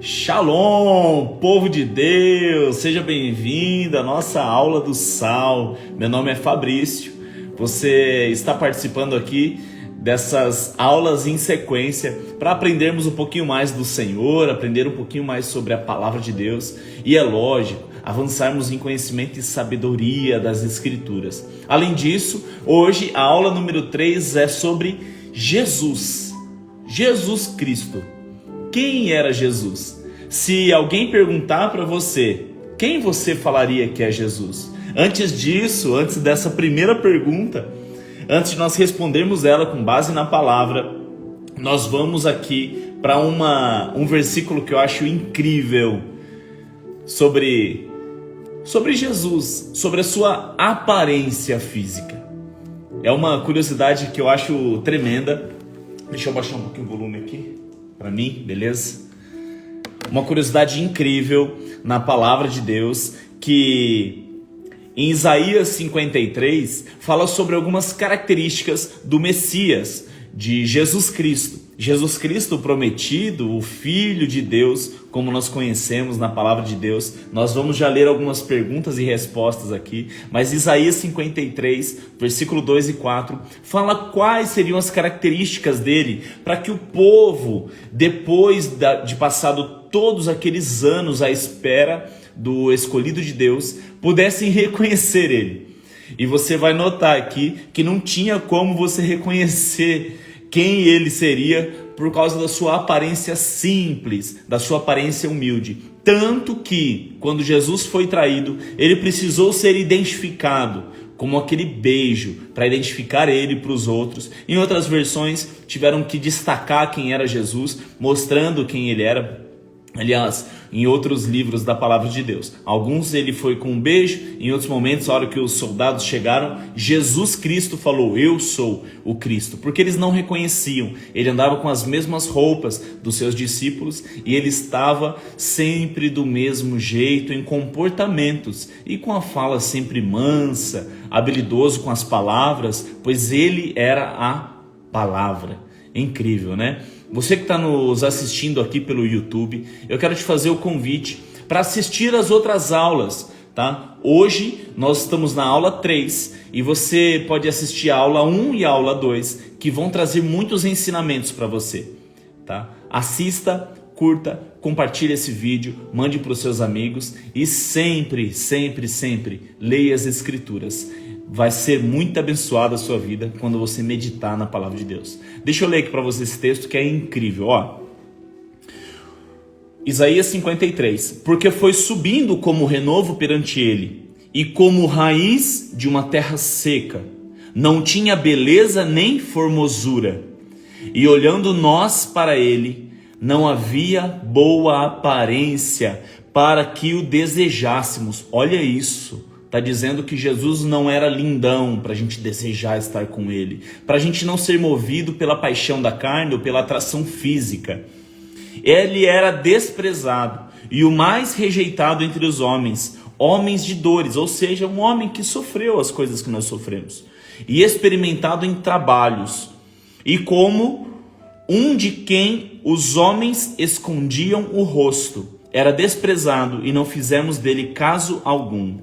Shalom, povo de Deus, seja bem-vindo à nossa aula do Sal. Meu nome é Fabrício, você está participando aqui dessas aulas em sequência para aprendermos um pouquinho mais do Senhor, aprender um pouquinho mais sobre a Palavra de Deus e, é lógico, avançarmos em conhecimento e sabedoria das Escrituras. Além disso, hoje a aula número 3 é sobre Jesus Cristo. Quem era Jesus? Se alguém perguntar para você, quem você falaria que é Jesus? Antes disso, antes dessa primeira pergunta, antes de nós respondermos ela com base na palavra, nós vamos aqui para um versículo que eu acho incrível sobre Jesus, sobre a sua aparência física. É uma curiosidade que eu acho tremenda. Deixa eu baixar um pouquinho o volume aqui para mim, beleza? Uma curiosidade incrível na palavra de Deus, que em Isaías 53 fala sobre algumas características do Messias, de Jesus Cristo. Jesus Cristo prometido, o Filho de Deus, como nós conhecemos na palavra de Deus. Nós vamos já ler algumas perguntas e respostas aqui, mas Isaías 53, versículo 2 e 4, fala quais seriam as características dele, para que o povo, depois de passado todos aqueles anos à espera do escolhido de Deus, pudessem reconhecer ele. E você vai notar aqui que não tinha como você reconhecer quem ele seria por causa da sua aparência simples, da sua aparência humilde. Tanto que, quando Jesus foi traído, ele precisou ser identificado como aquele beijo, para identificar ele para os outros. Em outras versões, tiveram que destacar quem era Jesus, mostrando quem ele era. Aliás, em outros livros da palavra de Deus, alguns ele foi com um beijo, em outros momentos, a hora que os soldados chegaram, Jesus Cristo falou, eu sou o Cristo, porque eles não reconheciam. Ele andava com as mesmas roupas dos seus discípulos e ele estava sempre do mesmo jeito em comportamentos e com a fala sempre mansa, habilidoso com as palavras, pois ele era a palavra. Incrível, né? Você que está nos assistindo aqui pelo YouTube, eu quero te fazer o convite para assistir as outras aulas, tá? Hoje nós estamos na aula 3 e você pode assistir a aula 1 e a aula 2, que vão trazer muitos ensinamentos para você, tá? Assista, curta, compartilhe esse vídeo, mande para os seus amigos e sempre leia as Escrituras. Vai ser muito abençoada a sua vida quando você meditar na palavra de Deus. Deixa eu ler aqui para você esse texto que é incrível. Ó. Isaías 53. Porque foi subindo como renovo perante ele, e como raiz de uma terra seca. Não tinha beleza nem formosura. E olhando nós para ele, não havia boa aparência para que o desejássemos. Olha isso. Está dizendo que Jesus não era lindão para a gente desejar estar com ele, para a gente não ser movido pela paixão da carne ou pela atração física. Ele era desprezado e o mais rejeitado entre os homens, homens de dores, ou seja, um homem que sofreu as coisas que nós sofremos, e experimentado em trabalhos, e como um de quem os homens escondiam o rosto. Era desprezado e não fizemos dele caso algum.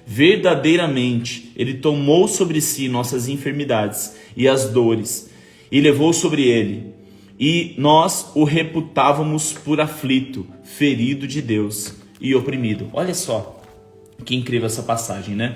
Verdadeiramente, ele tomou sobre si nossas enfermidades e as dores, e levou sobre ele, e nós o reputávamos por aflito, ferido de Deus e oprimido. Olha só, que incrível essa passagem, né?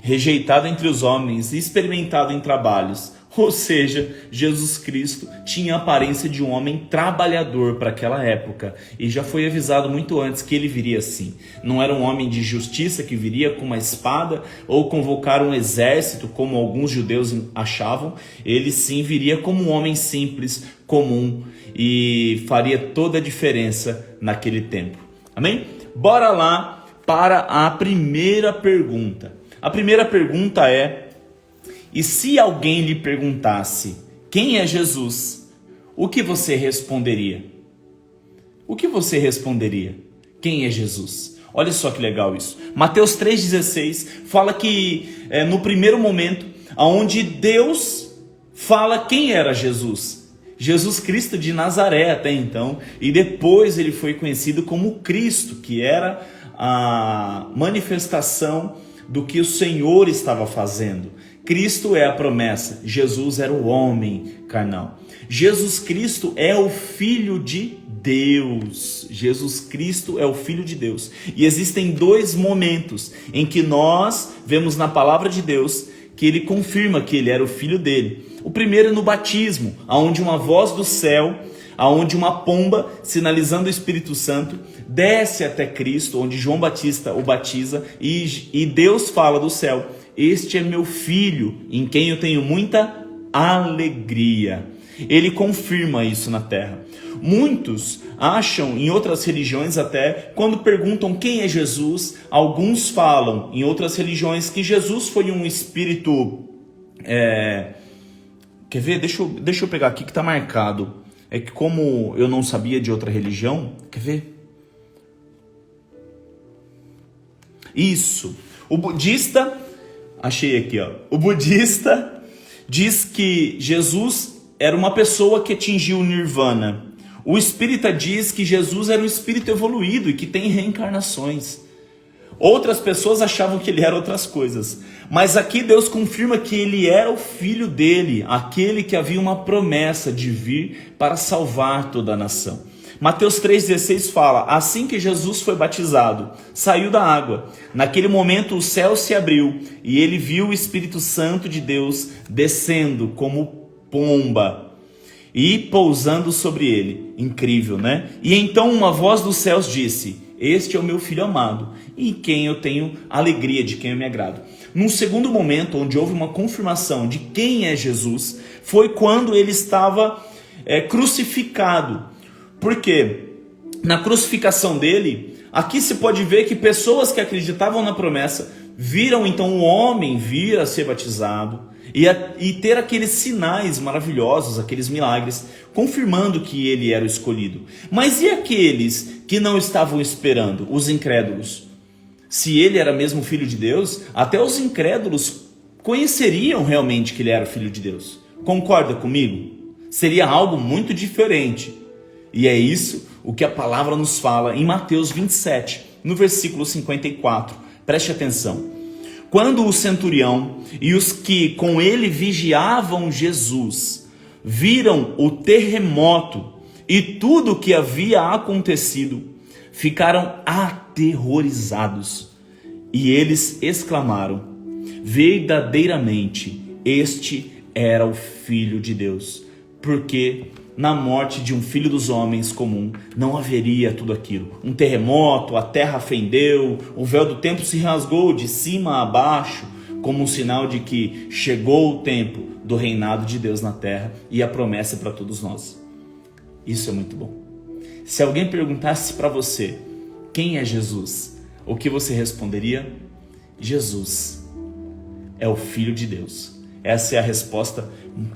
Rejeitado entre os homens e experimentado em trabalhos. Ou seja, Jesus Cristo tinha a aparência de um homem trabalhador para aquela época. E já foi avisado muito antes que ele viria assim. Não era um homem de justiça que viria com uma espada ou convocar um exército, como alguns judeus achavam. Ele sim viria como um homem simples, comum, e faria toda a diferença naquele tempo. Amém? Bora lá para a primeira pergunta. A primeira pergunta é: e se alguém lhe perguntasse quem é Jesus, o que você responderia? O que você responderia? Quem é Jesus? Olha só que legal isso. Mateus 3,16 fala que no primeiro momento, onde Deus fala quem era Jesus. Jesus Cristo de Nazaré até então, e depois ele foi conhecido como Cristo, que era a manifestação do que o Senhor estava fazendo. Cristo é a promessa, Jesus era o homem carnal. Jesus Cristo é o Filho de Deus. Jesus Cristo é o Filho de Deus. E existem dois momentos em que nós vemos na palavra de Deus que ele confirma que ele era o Filho dele. O primeiro é no batismo, onde uma voz do céu, onde uma pomba, sinalizando o Espírito Santo, desce até Cristo, onde João Batista o batiza, e Deus fala do céu: este é meu Filho, em quem eu tenho muita alegria. Ele confirma isso na terra. Muitos acham, em outras religiões até, quando perguntam quem é Jesus, alguns falam em outras religiões que Jesus foi um espírito... Quer ver? Deixa eu pegar aqui que está marcado. É que como eu não sabia de outra religião... Quer ver? Isso. O budista... Achei aqui, ó. O budista diz que Jesus era uma pessoa que atingiu o nirvana. O espírita diz que Jesus era um espírito evoluído e que tem reencarnações. Outras pessoas achavam que ele era outras coisas. Mas aqui Deus confirma que ele era o Filho dele, aquele que havia uma promessa de vir para salvar toda a nação. Mateus 3,16 fala: assim que Jesus foi batizado, saiu da água. Naquele momento o céu se abriu e ele viu o Espírito Santo de Deus descendo como pomba e pousando sobre ele. Incrível, né? E então uma voz dos céus disse: este é o meu Filho amado, em quem eu tenho alegria, de quem eu me agrado. Num segundo momento, onde houve uma confirmação de quem é Jesus, foi quando ele estava crucificado. Por quê? Na crucificação dele, aqui se pode ver que pessoas que acreditavam na promessa viram então o homem vir a ser batizado e ter aqueles sinais maravilhosos, aqueles milagres, confirmando que ele era o escolhido. Mas e aqueles que não estavam esperando, os incrédulos? Se ele era mesmo Filho de Deus, até os incrédulos conheceriam realmente que ele era Filho de Deus. Concorda comigo? Seria algo muito diferente. E é isso o que a palavra nos fala em Mateus 27, no versículo 54. Preste atenção. Quando o centurião e os que com ele vigiavam Jesus viram o terremoto e tudo o que havia acontecido, ficaram aterrorizados. E eles exclamaram: verdadeiramente, este era o Filho de Deus, porque na morte de um filho dos homens comum não haveria tudo aquilo. Um terremoto, a terra fendeu, o véu do templo se rasgou de cima a baixo, como um sinal de que chegou o tempo do reinado de Deus na terra e a promessa para todos nós. Isso é muito bom. Se alguém perguntasse para você quem é Jesus, o que você responderia? Jesus é o Filho de Deus. Essa é a resposta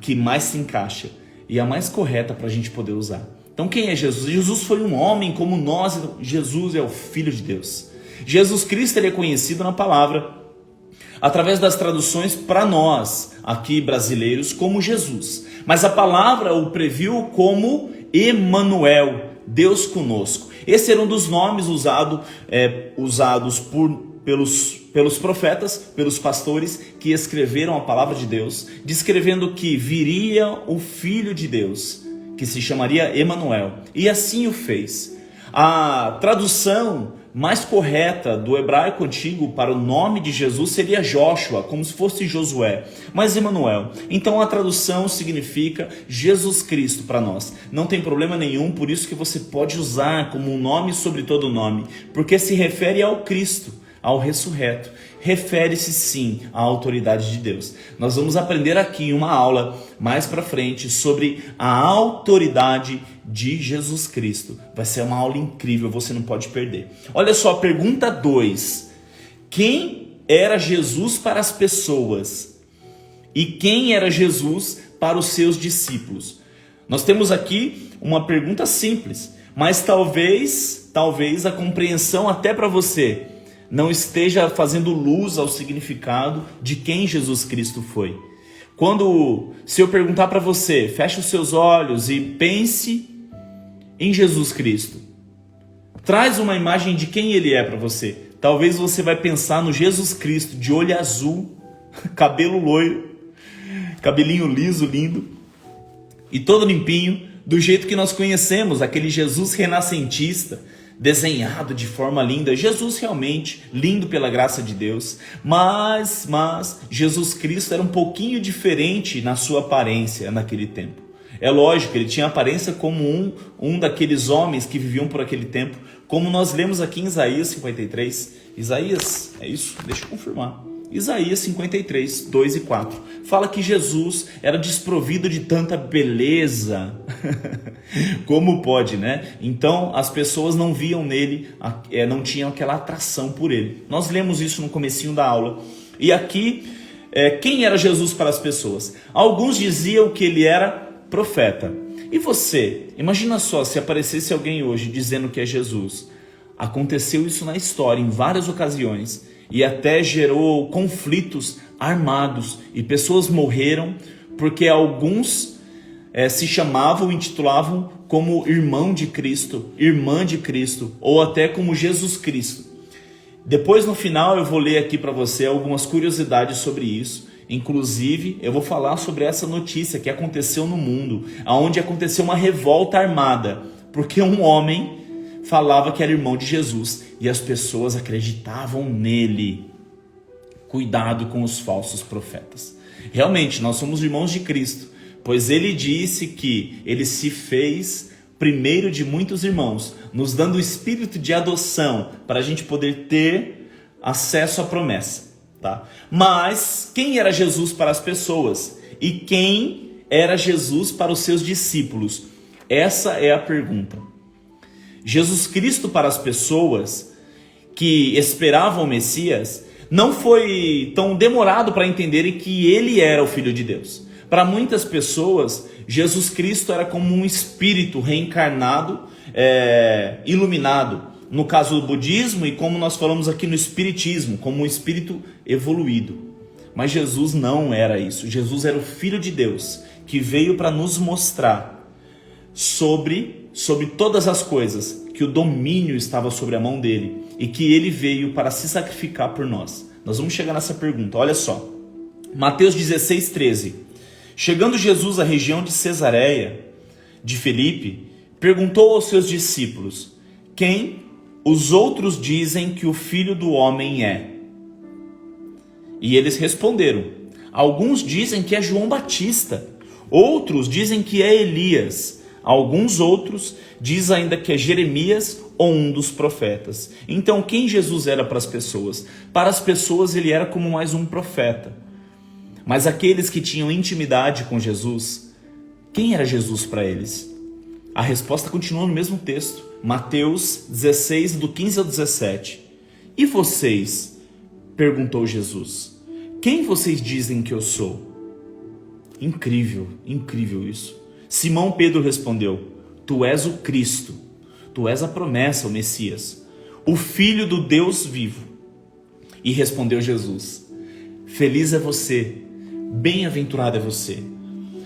que mais se encaixa e a mais correta para a gente poder usar. Então quem é Jesus? Jesus foi um homem como nós. Jesus é o Filho de Deus. Jesus Cristo ele é conhecido na palavra através das traduções para nós aqui brasileiros como Jesus, mas a palavra o previu como Emanuel, Deus conosco. Esse era um dos nomes usados pelos profetas, pelos pastores que escreveram a palavra de Deus, descrevendo que viria o Filho de Deus, que se chamaria Emanuel, e assim o fez. A tradução mais correta do hebraico antigo para o nome de Jesus seria Joshua, como se fosse Josué, mas Emanuel. Então a tradução significa Jesus Cristo para nós. Não tem problema nenhum, por isso que você pode usar como um nome sobre todo nome, porque se refere ao Cristo, ao ressurreto. Refere-se sim à autoridade de Deus. Nós vamos aprender aqui em uma aula mais para frente sobre a autoridade de Jesus Cristo. Vai ser uma aula incrível, você não pode perder. Olha só, pergunta 2. Quem era Jesus para as pessoas? E quem era Jesus para os seus discípulos? Nós temos aqui uma pergunta simples, mas talvez a compreensão até para você não esteja fazendo luz ao significado de quem Jesus Cristo foi. Se eu perguntar para você, feche os seus olhos e pense em Jesus Cristo. Traz uma imagem de quem ele é para você. Talvez você vai pensar no Jesus Cristo de olho azul, cabelo loiro, cabelinho liso, lindo e todo limpinho, do jeito que nós conhecemos, aquele Jesus renascentista, desenhado de forma linda, Jesus realmente lindo pela graça de Deus, mas Jesus Cristo era um pouquinho diferente na sua aparência naquele tempo. É lógico, ele tinha aparência como um daqueles homens que viviam por aquele tempo, como nós lemos aqui em Isaías 53. Isaías, é isso? Deixa eu confirmar. Isaías 53, 2 e 4. Fala que Jesus era desprovido de tanta beleza. Como pode, né? Então as pessoas não viam nele, não tinham aquela atração por ele. Nós lemos isso no comecinho da aula. E aqui, quem era Jesus para as pessoas? Alguns diziam que ele era profeta. E você? Imagina só se aparecesse alguém hoje dizendo que é Jesus. Aconteceu isso na história em várias ocasiões. E até gerou conflitos armados e pessoas morreram porque alguns se chamavam e intitulavam como irmão de Cristo, irmã de Cristo ou até como Jesus Cristo. Depois no final eu vou ler aqui para você algumas curiosidades sobre isso. Inclusive eu vou falar sobre essa notícia que aconteceu no mundo, onde aconteceu uma revolta armada porque um homem falava que era irmão de Jesus e as pessoas acreditavam nele. Cuidado com os falsos profetas. Realmente, nós somos irmãos de Cristo, pois ele disse que ele se fez primeiro de muitos irmãos, nos dando o espírito de adoção para a gente poder ter acesso à promessa. Tá? Mas quem era Jesus para as pessoas? E quem era Jesus para os seus discípulos? Essa é a pergunta. Jesus Cristo para as pessoas que esperavam o Messias não foi tão demorado para entenderem que ele era o Filho de Deus. Para muitas pessoas, Jesus Cristo era como um espírito reencarnado, iluminado. No caso do budismo e como nós falamos aqui no espiritismo, como um espírito evoluído. Mas Jesus não era isso. Jesus era o Filho de Deus que veio para nos mostrar sobre todas as coisas, que o domínio estava sobre a mão dele e que ele veio para se sacrificar por nós. Nós vamos chegar nessa pergunta, olha só. Mateus 16, 13. Chegando Jesus à região de Cesareia de Filipe, perguntou aos seus discípulos: quem os outros dizem que o Filho do Homem é? E eles responderam: alguns dizem que é João Batista, outros dizem que é Elias, alguns outros dizem ainda que é Jeremias ou um dos profetas. Então quem Jesus era para as pessoas? Para as pessoas ele era como mais um profeta. Mas aqueles que tinham intimidade com Jesus, quem era Jesus para eles? A resposta continua no mesmo texto, Mateus 16, do 15 ao 17. E vocês? Perguntou Jesus. Quem vocês dizem que eu sou? Incrível, incrível isso. Simão Pedro respondeu: tu és o Cristo, tu és a promessa, o Messias, o Filho do Deus vivo. E respondeu Jesus: feliz é você, bem-aventurado é você,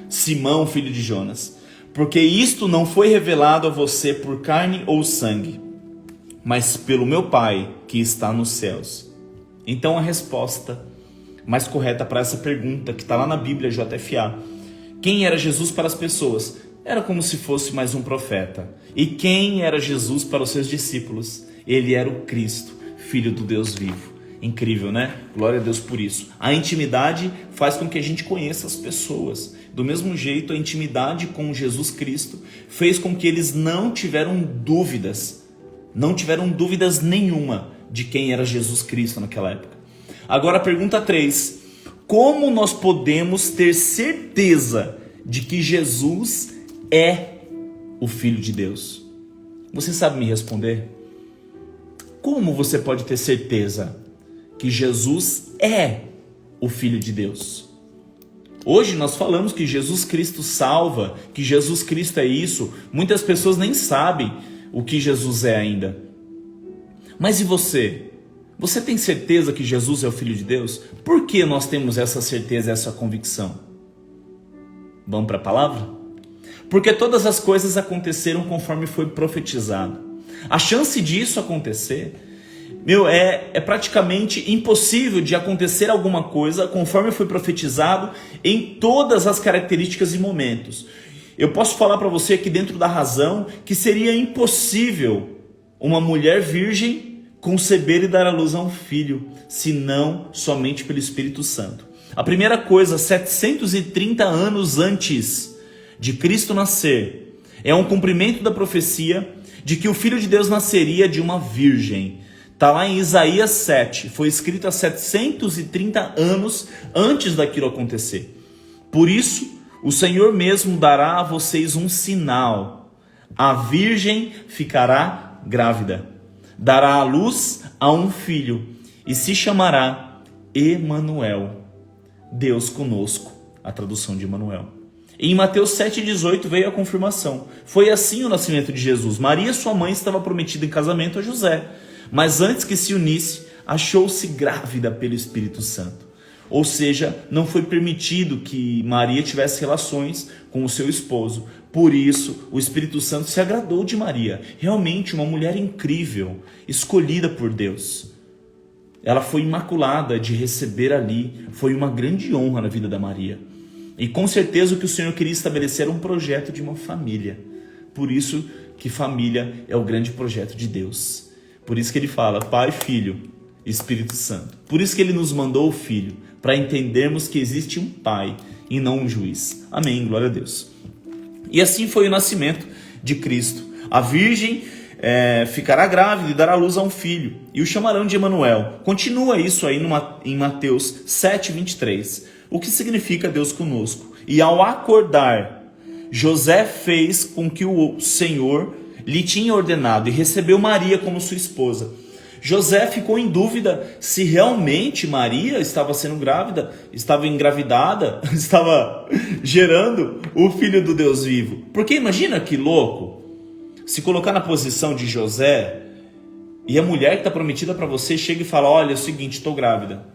Simão, filho de Jonas, porque isto não foi revelado a você por carne ou sangue, mas pelo meu Pai que está nos céus. Então a resposta mais correta para essa pergunta que está lá na Bíblia JFA: quem era Jesus para as pessoas? Era como se fosse mais um profeta. E quem era Jesus para os seus discípulos? Ele era o Cristo, Filho do Deus vivo. Incrível, né? Glória a Deus por isso. A intimidade faz com que a gente conheça as pessoas. Do mesmo jeito, a intimidade com Jesus Cristo fez com que eles não tiveram dúvidas nenhuma de quem era Jesus Cristo naquela época. Agora a pergunta 3. Como nós podemos ter certeza de que Jesus é o Filho de Deus? Você sabe me responder? Como você pode ter certeza que Jesus é o Filho de Deus? Hoje nós falamos que Jesus Cristo salva, que Jesus Cristo é isso. Muitas pessoas nem sabem o que Jesus é ainda. Mas e você? Você tem certeza que Jesus é o Filho de Deus? Por que nós temos essa certeza, essa convicção? Vamos para a palavra? Porque todas as coisas aconteceram conforme foi profetizado. A chance disso acontecer, é praticamente impossível de acontecer alguma coisa conforme foi profetizado em todas as características e momentos. Eu posso falar para você aqui dentro da razão que seria impossível uma mulher virgem conceber e dar à luz a um filho, senão somente pelo Espírito Santo. A primeira coisa, 730 anos antes de Cristo nascer, é um cumprimento da profecia de que o Filho de Deus nasceria de uma virgem. Está lá em Isaías 7, foi escrito há 730 anos antes daquilo acontecer. Por isso, o Senhor mesmo dará a vocês um sinal. A virgem ficará grávida, dará à luz a um filho e se chamará Emanuel, Deus conosco, a tradução de Emanuel. Em Mateus 7,18 veio a confirmação. Foi assim o nascimento de Jesus. Maria, sua mãe, estava prometida em casamento a José, mas antes que se unisse, achou-se grávida pelo Espírito Santo. Ou seja, não foi permitido que Maria tivesse relações com o seu esposo. Por isso, o Espírito Santo se agradou de Maria. Realmente uma mulher incrível, escolhida por Deus. Ela foi imaculada de receber ali. Foi uma grande honra na vida da Maria. E com certeza o que o Senhor queria estabelecer era um projeto de uma família. Por isso que família é o grande projeto de Deus. Por isso que ele fala Pai, Filho, Espírito Santo. Por isso que ele nos mandou o Filho, para entendermos que existe um Pai e não um juiz. Amém, glória a Deus. E assim foi o nascimento de Cristo. A virgem ficará grávida e dará luz a um filho, e o chamarão de Emanuel. Continua isso aí em Mateus 7,23. O que significa Deus conosco? E ao acordar, José fez com que o Senhor lhe tinha ordenado e recebeu Maria como sua esposa. José ficou em dúvida se realmente Maria estava sendo grávida, estava engravidada, estava gerando o filho do Deus vivo. Porque imagina que louco, se colocar na posição de José e a mulher que está prometida para você chega e fala, olha, é o seguinte, estou grávida.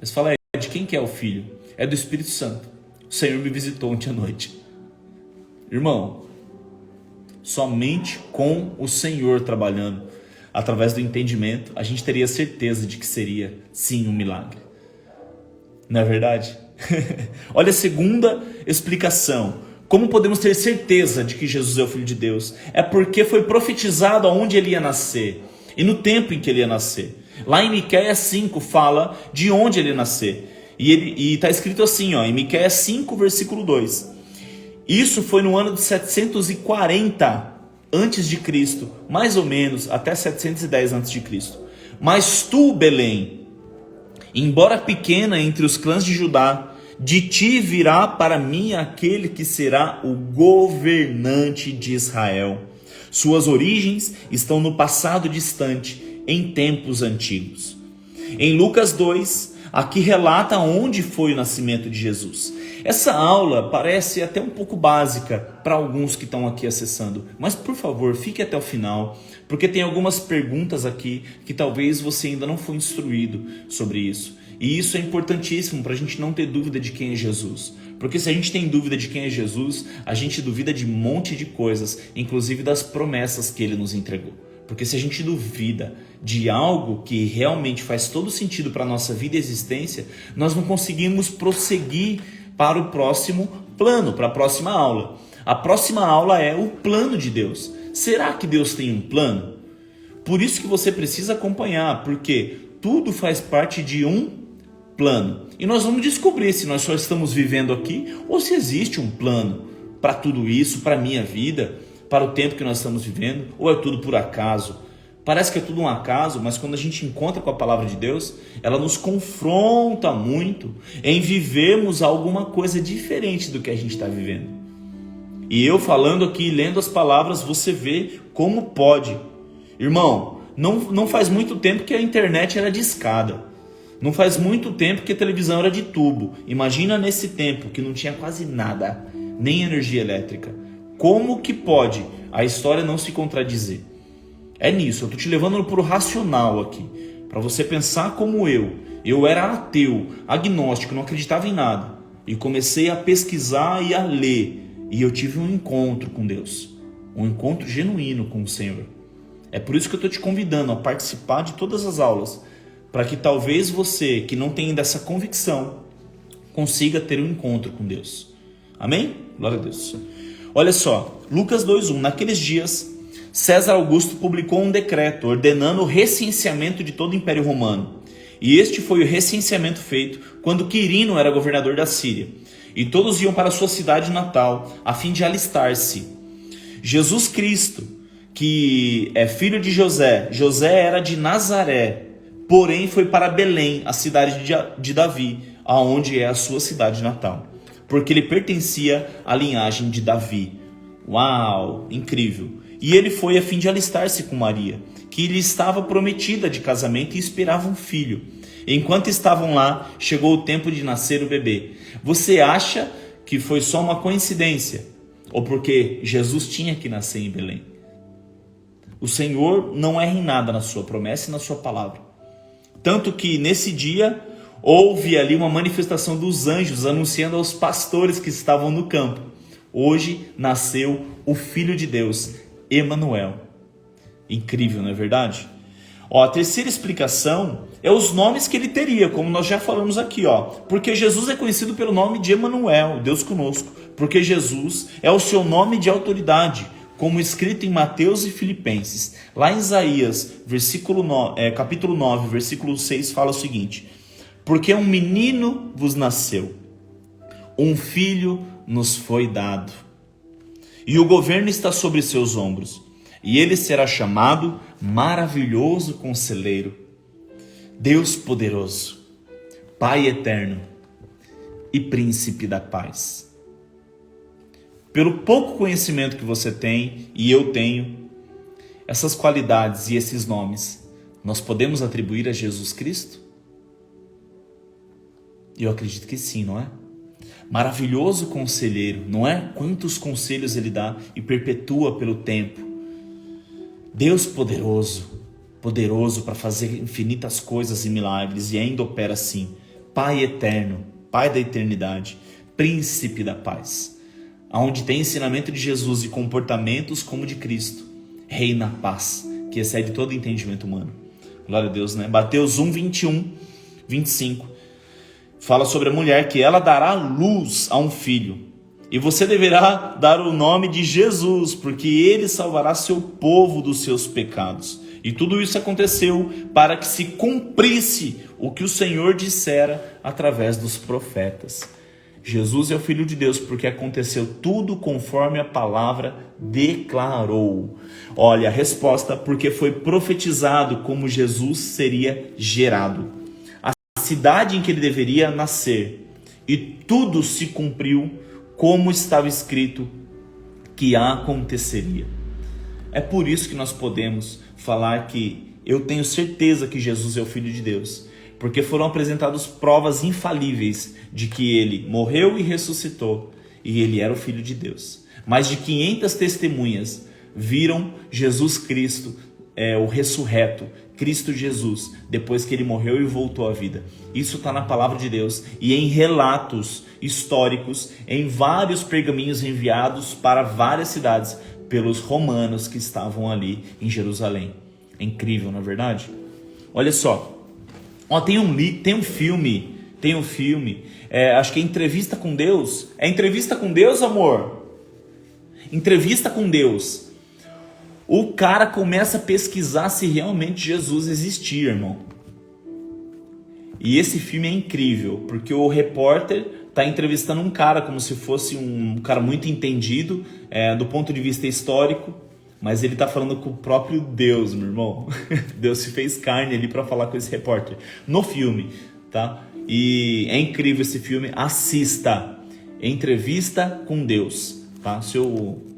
Você fala, de quem que é o filho? É do Espírito Santo. O Senhor me visitou ontem à noite. Irmão, somente com o Senhor trabalhando, através do entendimento, a gente teria certeza de que seria, sim, um milagre. Não é verdade? Olha a segunda explicação. Como podemos ter certeza de que Jesus é o Filho de Deus? É porque foi profetizado aonde ele ia nascer e no tempo em que ele ia nascer. Lá em Miqueias 5 fala de onde ele ia nascer. E está escrito assim, em Miqueias 5, versículo 2. Isso foi no ano de 740 antes de Cristo, mais ou menos até 710 antes de Cristo. Mas tu, Belém, embora pequena entre os clãs de Judá, de ti virá para mim aquele que será o governante de Israel. Suas origens estão no passado distante, em tempos antigos. Em Lucas 2, aqui relata onde foi o nascimento de Jesus. Essa aula parece até um pouco básica para alguns que estão aqui acessando, mas por favor, fique até o final, porque tem algumas perguntas aqui que talvez você ainda não foi instruído sobre isso. E isso é importantíssimo para a gente não ter dúvida de quem é Jesus. Porque se a gente tem dúvida de quem é Jesus, a gente duvida de um monte de coisas, inclusive das promessas que ele nos entregou. Porque se a gente duvida de algo que realmente faz todo sentido para a nossa vida e existência, nós não conseguimos prosseguir para o próximo plano, para a próxima aula. A próxima aula é o plano de Deus. Será que Deus tem um plano? Por isso que você precisa acompanhar, porque tudo faz parte de um plano. E nós vamos descobrir se nós só estamos vivendo aqui ou se existe um plano para tudo isso, para a minha vida, para o tempo que nós estamos vivendo, ou é tudo por acaso. Parece que é tudo um acaso, mas quando a gente encontra com a palavra de Deus, ela nos confronta muito em vivermos alguma coisa diferente do que a gente está vivendo. E eu falando aqui, lendo as palavras, você vê como pode. Irmão, não faz muito tempo que a internet era de escada. Não faz muito tempo que a televisão era de tubo. Imagina nesse tempo que não tinha quase nada, nem energia elétrica. Como que pode a história não se contradizer? É nisso, eu estou te levando para o racional aqui, para você pensar como eu. Eu era ateu, agnóstico, não acreditava em nada. e comecei a pesquisar e a ler. E eu tive um encontro com Deus, um encontro genuíno com o Senhor. É por isso que eu estou te convidando a participar de todas as aulas, para que talvez você, que não tem ainda essa convicção, consiga ter um encontro com Deus. Amém? Glória a Deus. Olha só, Lucas 2:1. Naqueles dias, César Augusto publicou um decreto ordenando o recenseamento de todo o Império Romano. E este foi o recenseamento feito quando Quirino era governador da Síria. E todos iam para sua cidade natal, a fim de alistar-se. Jesus Cristo, que é filho de José, José era de Nazaré, porém foi para Belém, a cidade de Davi, aonde é a sua cidade natal, porque ele pertencia à linhagem de Davi. Uau, incrível! E ele foi a fim de alistar-se com Maria, que lhe estava prometida de casamento e esperava um filho. Enquanto estavam lá, chegou o tempo de nascer o bebê. Você acha que foi só uma coincidência? Ou porque Jesus tinha que nascer em Belém? O Senhor não erra em nada na sua promessa e na sua palavra. Tanto que nesse dia houve ali uma manifestação dos anjos anunciando aos pastores que estavam no campo. Hoje nasceu o Filho de Deus, Emanuel. Incrível, não é verdade? A terceira explicação é os nomes que ele teria, como nós já falamos aqui. Porque Jesus é conhecido pelo nome de Emanuel, Deus conosco. Porque Jesus é o seu nome de autoridade, como escrito em Mateus e Filipenses. Lá em Isaías, capítulo 9, versículo 6, fala o seguinte: porque um menino vos nasceu, um filho nos foi dado, e o governo está sobre seus ombros, e ele será chamado Maravilhoso Conselheiro, Deus Poderoso, Pai Eterno e Príncipe da Paz. Pelo pouco conhecimento que você tem e eu tenho, essas qualidades e esses nomes, nós podemos atribuir a Jesus Cristo? Eu acredito que sim, não é? Maravilhoso Conselheiro, não é? Quantos conselhos ele dá e perpetua pelo tempo. Deus poderoso, poderoso para fazer infinitas coisas e milagres, e ainda opera assim. Pai eterno, Pai da eternidade, Príncipe da paz. Onde tem ensinamento de Jesus e comportamentos como de Cristo, reina a paz, que excede todo entendimento humano. Glória a Deus, né? Mateus 1, 21, 25. Fala sobre a mulher que ela dará luz a um filho. E você deverá dar o nome de Jesus, porque ele salvará seu povo dos seus pecados. E tudo isso aconteceu para que se cumprisse o que o Senhor dissera através dos profetas. Jesus é o Filho de Deus, porque aconteceu tudo conforme a palavra declarou. Olha, a resposta: porque foi profetizado como Jesus seria gerado, a cidade em que ele deveria nascer, e tudo se cumpriu como estava escrito que aconteceria. É por isso que nós podemos falar que eu tenho certeza que Jesus é o Filho de Deus, porque foram apresentadas provas infalíveis de que ele morreu e ressuscitou, e ele era o Filho de Deus. Mais de 500 testemunhas viram Jesus Cristo, o ressurreto, Cristo Jesus, depois que ele morreu e voltou à vida. Isso está na palavra de Deus e em relatos históricos, em vários pergaminhos enviados para várias cidades pelos romanos que estavam ali em Jerusalém. É incrível, não é verdade? Olha só, tem um filme, acho que é Entrevista com Deus. É Entrevista com Deus, amor? Entrevista com Deus. O cara começa a pesquisar se realmente Jesus existia, irmão. E esse filme é incrível, porque o repórter está entrevistando um cara como se fosse um cara muito entendido do ponto de vista histórico, mas ele está falando com o próprio Deus, meu irmão. Deus se fez carne ali para falar com esse repórter no filme, tá? E é incrível esse filme, assista. Entrevista com Deus, tá?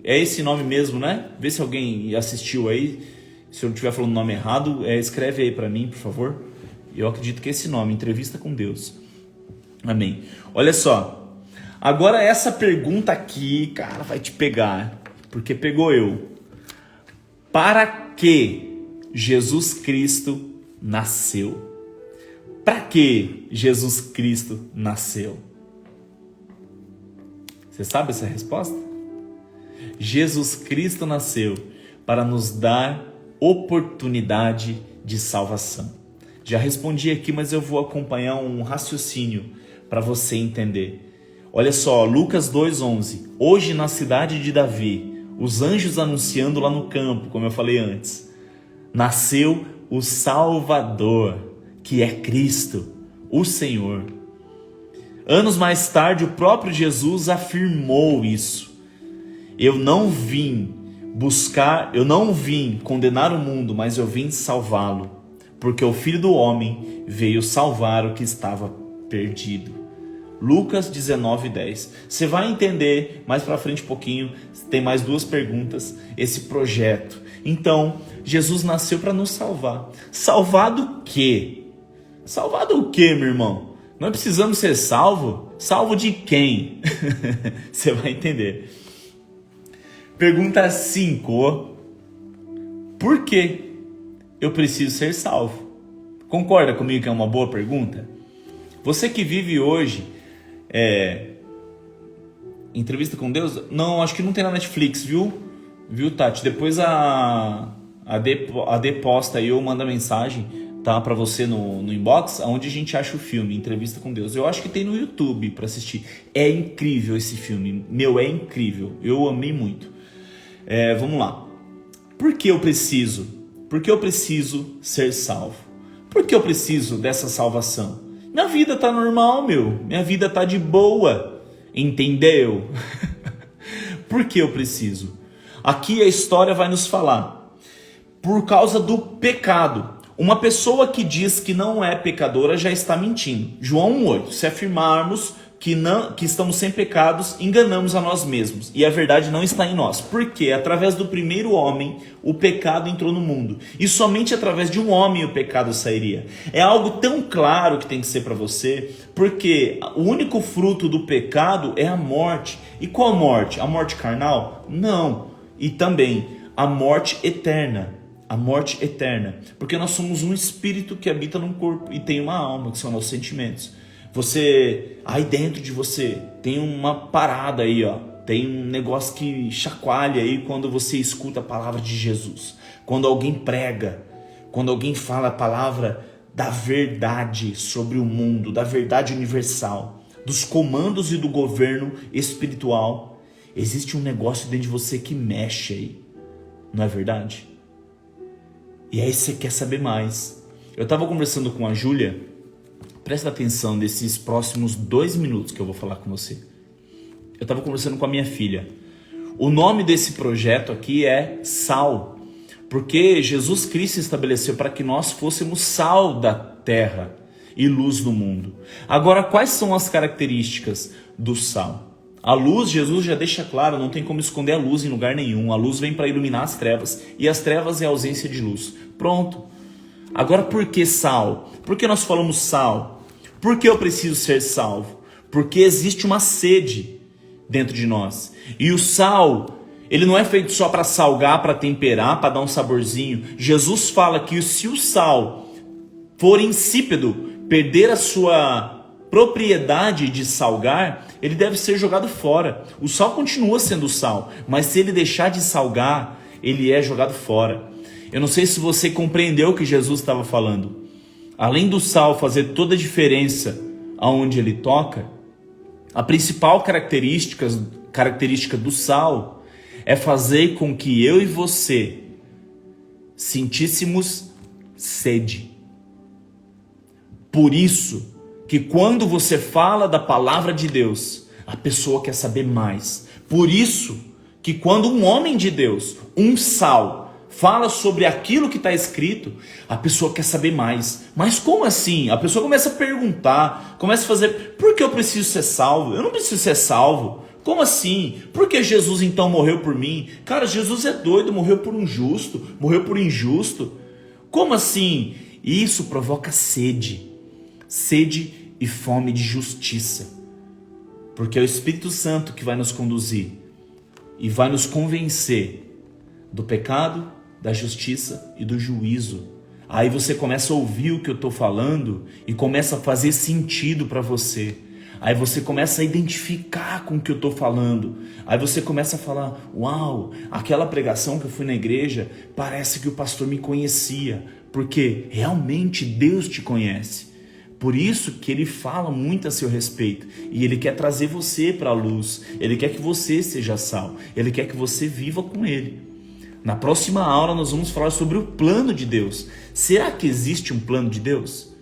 É esse nome mesmo, né? Vê se alguém assistiu aí. Se eu estiver falando o nome errado, escreve aí para mim, por favor. Eu acredito que é esse nome, Entrevista com Deus. Amém. Olha só. Agora essa pergunta aqui, cara, vai te pegar. Porque pegou eu. Para que Jesus Cristo nasceu? Para que Jesus Cristo nasceu? Você sabe essa resposta? Jesus Cristo nasceu para nos dar oportunidade de salvação. Já respondi aqui, mas eu vou acompanhar um raciocínio para você entender. Olha só, Lucas 2:11. Hoje na cidade de Davi, os anjos anunciando lá no campo, como eu falei antes, nasceu o Salvador, que é Cristo, o Senhor. Anos mais tarde, o próprio Jesus afirmou isso. Eu não vim condenar o mundo, mas eu vim salvá-lo, porque o Filho do Homem veio salvar o que estava perdido. Lucas 19:10. Você vai entender mais para frente um pouquinho, tem mais 2 perguntas, esse projeto. Então, Jesus nasceu para nos salvar. Salvar do quê? Salvar do quê, meu irmão? Nós precisamos ser salvos? Salvo de quem? Você vai entender. Pergunta 5. Por que eu preciso ser salvo? Concorda comigo que é uma boa pergunta? Você que vive hoje, entrevista com Deus? Não, acho que não tem na Netflix, viu? Viu, Tati? Depois a D posta aí ou manda mensagem, tá, pra você no inbox, onde a gente acha o filme, Entrevista com Deus. Eu acho que tem no YouTube pra assistir. É incrível esse filme. Meu, é incrível. Eu amei muito. Vamos lá. Por que eu preciso? Por que eu preciso ser salvo? Por que eu preciso dessa salvação? Minha vida tá normal, meu. Minha vida tá de boa. Entendeu? Por que eu preciso? Aqui a história vai nos falar. Por causa do pecado. Uma pessoa que diz que não é pecadora já está mentindo. João 1:8. Se afirmarmos que estamos sem pecados, enganamos a nós mesmos. E a verdade não está em nós. Porque através do primeiro homem, o pecado entrou no mundo. E somente através de um homem o pecado sairia. É algo tão claro que tem que ser para você, porque o único fruto do pecado é a morte. E qual morte? A morte carnal? Não. E também a morte eterna. A morte eterna. Porque nós somos um espírito que habita num corpo e tem uma alma, que são nossos sentimentos. Aí dentro de você tem uma parada aí, ó. Tem um negócio que chacoalha aí quando você escuta a palavra de Jesus. Quando alguém prega, quando alguém fala a palavra da verdade sobre o mundo, da verdade universal, dos comandos e do governo espiritual, existe um negócio dentro de você que mexe aí. Não é verdade? E aí você quer saber mais. Eu estava conversando com a Júlia. Presta atenção nesses próximos 2 minutos que eu vou falar com você. Eu estava conversando com a minha filha. O nome desse projeto aqui é Sal, porque Jesus Cristo estabeleceu para que nós fôssemos sal da terra e luz do mundo. Agora, quais são as características do sal? A luz, Jesus já deixa claro, não tem como esconder a luz em lugar nenhum. A luz vem para iluminar as trevas, e as trevas é a ausência de luz. Pronto. Agora, por que sal? Por que nós falamos sal? Por que eu preciso ser salvo? Porque existe uma sede dentro de nós. E o sal, ele não é feito só para salgar, para temperar, para dar um saborzinho. Jesus fala que se o sal for insípido, perder a sua propriedade de salgar, ele deve ser jogado fora. O sal continua sendo sal, mas se ele deixar de salgar, ele é jogado fora. Eu não sei se você compreendeu o que Jesus estava falando. Além do sal fazer toda a diferença aonde ele toca, a principal característica do sal é fazer com que eu e você sentíssemos sede. Por isso que quando você fala da palavra de Deus, a pessoa quer saber mais. Por isso que quando um homem de Deus, um sal, fala sobre aquilo que está escrito, a pessoa quer saber mais. Mas como assim? A pessoa começa a perguntar, começa a fazer, por que eu preciso ser salvo? Eu não preciso ser salvo. Como assim? Por que Jesus então morreu por mim? Cara, Jesus é doido, morreu por um justo, morreu por injusto. Como assim? Isso provoca sede. Sede e fome de justiça. Porque é o Espírito Santo que vai nos conduzir e vai nos convencer do pecado, da justiça e do juízo. Aí você começa a ouvir o que eu estou falando e começa a fazer sentido para você. Aí você começa a identificar com o que eu estou falando. Aí você começa a falar, uau, aquela pregação que eu fui na igreja, parece que o pastor me conhecia. Porque realmente Deus te conhece. Por isso que ele fala muito a seu respeito. E ele quer trazer você para a luz. Ele quer que você seja sal. Ele quer que você viva com ele. Na próxima aula nós vamos falar sobre o plano de Deus. Será que existe um plano de Deus?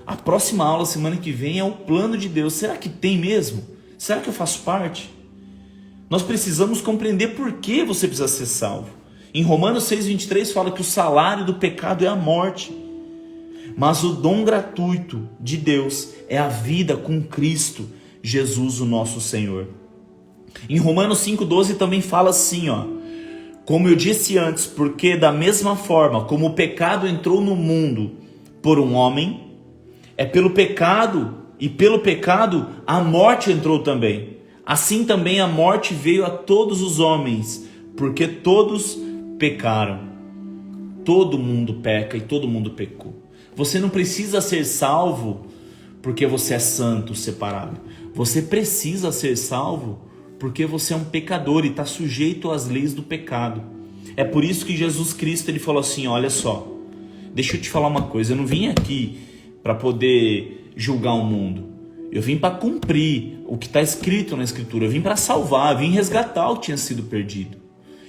A próxima aula, semana que vem, é o plano de Deus. Será que tem mesmo? Será que eu faço parte? Nós precisamos compreender por que você precisa ser salvo. Em Romanos 6,23 fala que o salário do pecado é a morte. Mas o dom gratuito de Deus é a vida com Cristo, Jesus, o nosso Senhor. Em Romanos 5,12 também fala assim, como eu disse antes, porque da mesma forma como o pecado entrou no mundo por um homem, é pelo pecado, e pelo pecado a morte entrou também. Assim também a morte veio a todos os homens, porque todos pecaram. Todo mundo peca e todo mundo pecou. Você não precisa ser salvo porque você é santo, separado. Você precisa ser salvo porque você é um pecador e está sujeito às leis do pecado. É por isso que Jesus Cristo ele falou assim, olha só, deixa eu te falar uma coisa, eu não vim aqui para poder julgar o mundo. Eu vim para cumprir o que está escrito na Escritura. Eu vim para salvar, eu vim resgatar o que tinha sido perdido.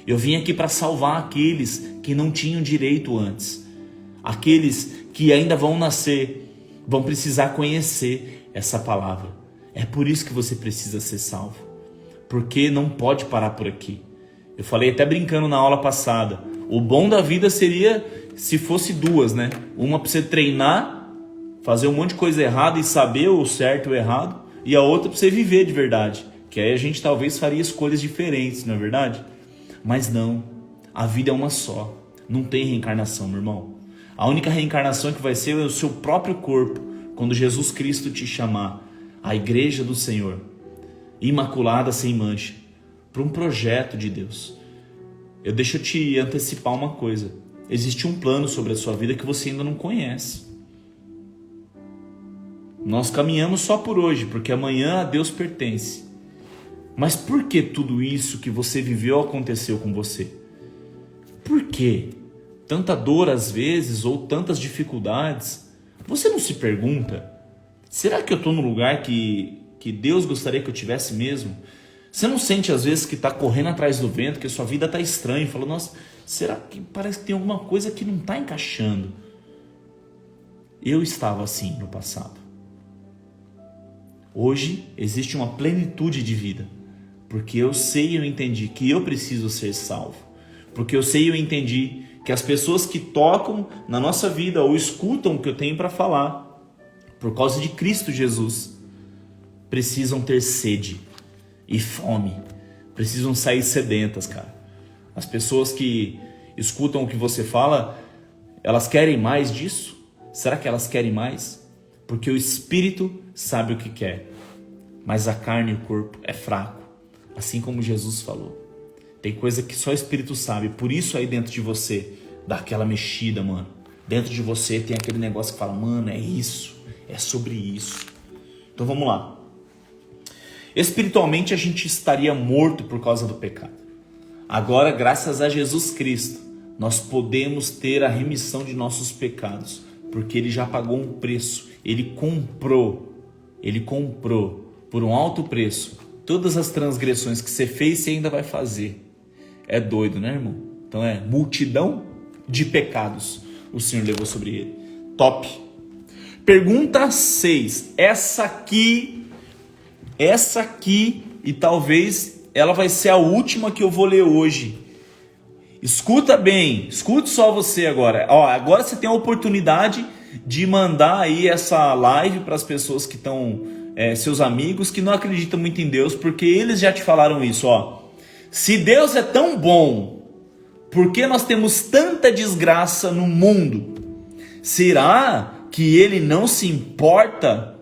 Eu vim aqui para salvar aqueles que não tinham direito antes. Aqueles que ainda vão nascer, vão precisar conhecer essa palavra. É por isso que você precisa ser salvo. Porque não pode parar por aqui. Eu falei até brincando na aula passada. O bom da vida seria se fosse duas, né? Uma para você treinar, fazer um monte de coisa errada e saber o certo e o errado, e a outra para você viver de verdade, que aí a gente talvez faria escolhas diferentes, não é verdade? Mas não, a vida é uma só, não tem reencarnação, meu irmão. A única reencarnação que vai ser é o seu próprio corpo, quando Jesus Cristo te chamar, a igreja do Senhor, imaculada sem mancha, para um projeto de Deus. Deixa eu te antecipar uma coisa, existe um plano sobre a sua vida que você ainda não conhece. Nós caminhamos só por hoje, porque amanhã a Deus pertence. Mas por que tudo isso que você viveu aconteceu com você? Por quê? Tanta dor às vezes ou tantas dificuldades? Você não se pergunta, será que eu estou no lugar que Deus gostaria que eu tivesse mesmo? Você não sente às vezes que está correndo atrás do vento, que a sua vida está estranha, e fala, nossa, será que parece que tem alguma coisa que não está encaixando? Eu estava assim no passado. Hoje existe uma plenitude de vida, porque eu sei e eu entendi que eu preciso ser salvo, porque eu sei e eu entendi que as pessoas que tocam na nossa vida ou escutam o que eu tenho para falar, por causa de Cristo Jesus, precisam ter sede e fome, precisam sair sedentas, cara. As pessoas que escutam o que você fala, elas querem mais disso? Será que elas querem mais? Porque o Espírito sabe o que quer, mas a carne e o corpo é fraco, assim como Jesus falou. Tem coisa que só o Espírito sabe, por isso aí dentro de você dá aquela mexida, mano. Dentro de você tem aquele negócio que fala, mano, é isso, é sobre isso. Então vamos lá. Espiritualmente a gente estaria morto por causa do pecado. Agora, graças a Jesus Cristo, nós podemos ter a remissão de nossos pecados, porque Ele já pagou um preço. Ele comprou por um alto preço todas as transgressões que você fez e ainda vai fazer. É doido, né, irmão? Então é multidão de pecados o Senhor levou sobre ele. Top. Pergunta 6. Essa aqui, e talvez ela vai ser a última que eu vou ler hoje. Escuta bem, escute só você agora. Agora você tem a oportunidade de mandar aí essa live para as pessoas que estão, seus amigos, que não acreditam muito em Deus, porque eles já te falaram isso. Se Deus é tão bom, por que nós temos tanta desgraça no mundo? Será que Ele não se importa?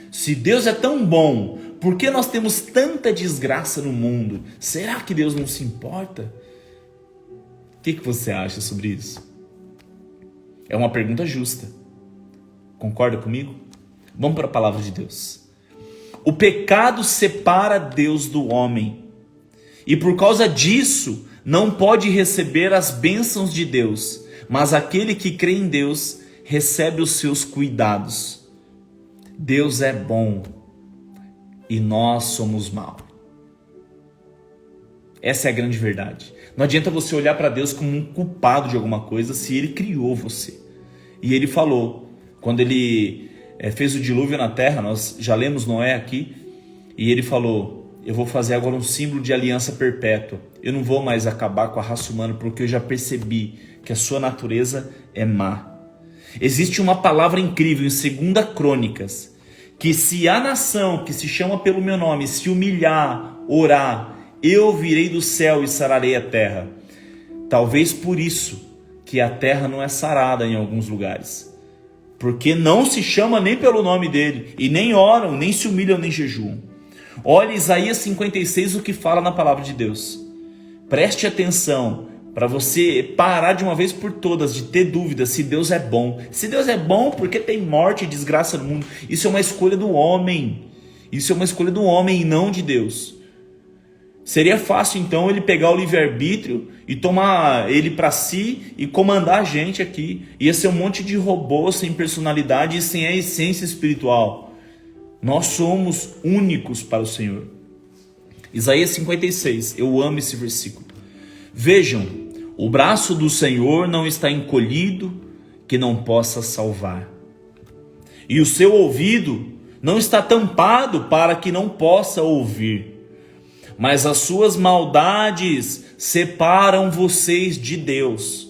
Se Deus é tão bom, por que nós temos tanta desgraça no mundo? Será que Deus não se importa? O que você acha sobre isso? É uma pergunta justa. Concorda comigo? Vamos para a palavra de Deus. O pecado separa Deus do homem. E por causa disso, não pode receber as bênçãos de Deus. Mas aquele que crê em Deus, recebe os seus cuidados. Deus é bom e nós somos maus. Essa é a grande verdade. Não adianta você olhar para Deus como um culpado de alguma coisa se Ele criou você. E Ele falou, quando Ele fez o dilúvio na terra, nós já lemos Noé aqui, e Ele falou, eu vou fazer agora um símbolo de aliança perpétua. Eu não vou mais acabar com a raça humana, porque eu já percebi que a sua natureza é má. Existe uma palavra incrível em 2 Crônicas, que se a nação que se chama pelo meu nome se humilhar, orar, eu virei do céu e sararei a terra. Talvez por isso que a terra não é sarada em alguns lugares. Porque não se chama nem pelo nome dele, e nem oram, nem se humilham, nem jejuam. Olha Isaías 56, o que fala na palavra de Deus. Preste atenção, para você parar de uma vez por todas de ter dúvidas se Deus é bom. Se Deus é bom, porque tem morte e desgraça no mundo? Isso é uma escolha do homem. Isso é uma escolha do homem e não de Deus. Seria fácil então ele pegar o livre-arbítrio e tomar ele para si e comandar a gente aqui. Ia ser um monte de robô sem personalidade e sem a essência espiritual. Nós somos únicos para o Senhor. Isaías 56, eu amo esse versículo. Vejam, o braço do Senhor não está encolhido que não possa salvar. E o seu ouvido não está tampado para que não possa ouvir. Mas as suas maldades separam vocês de Deus.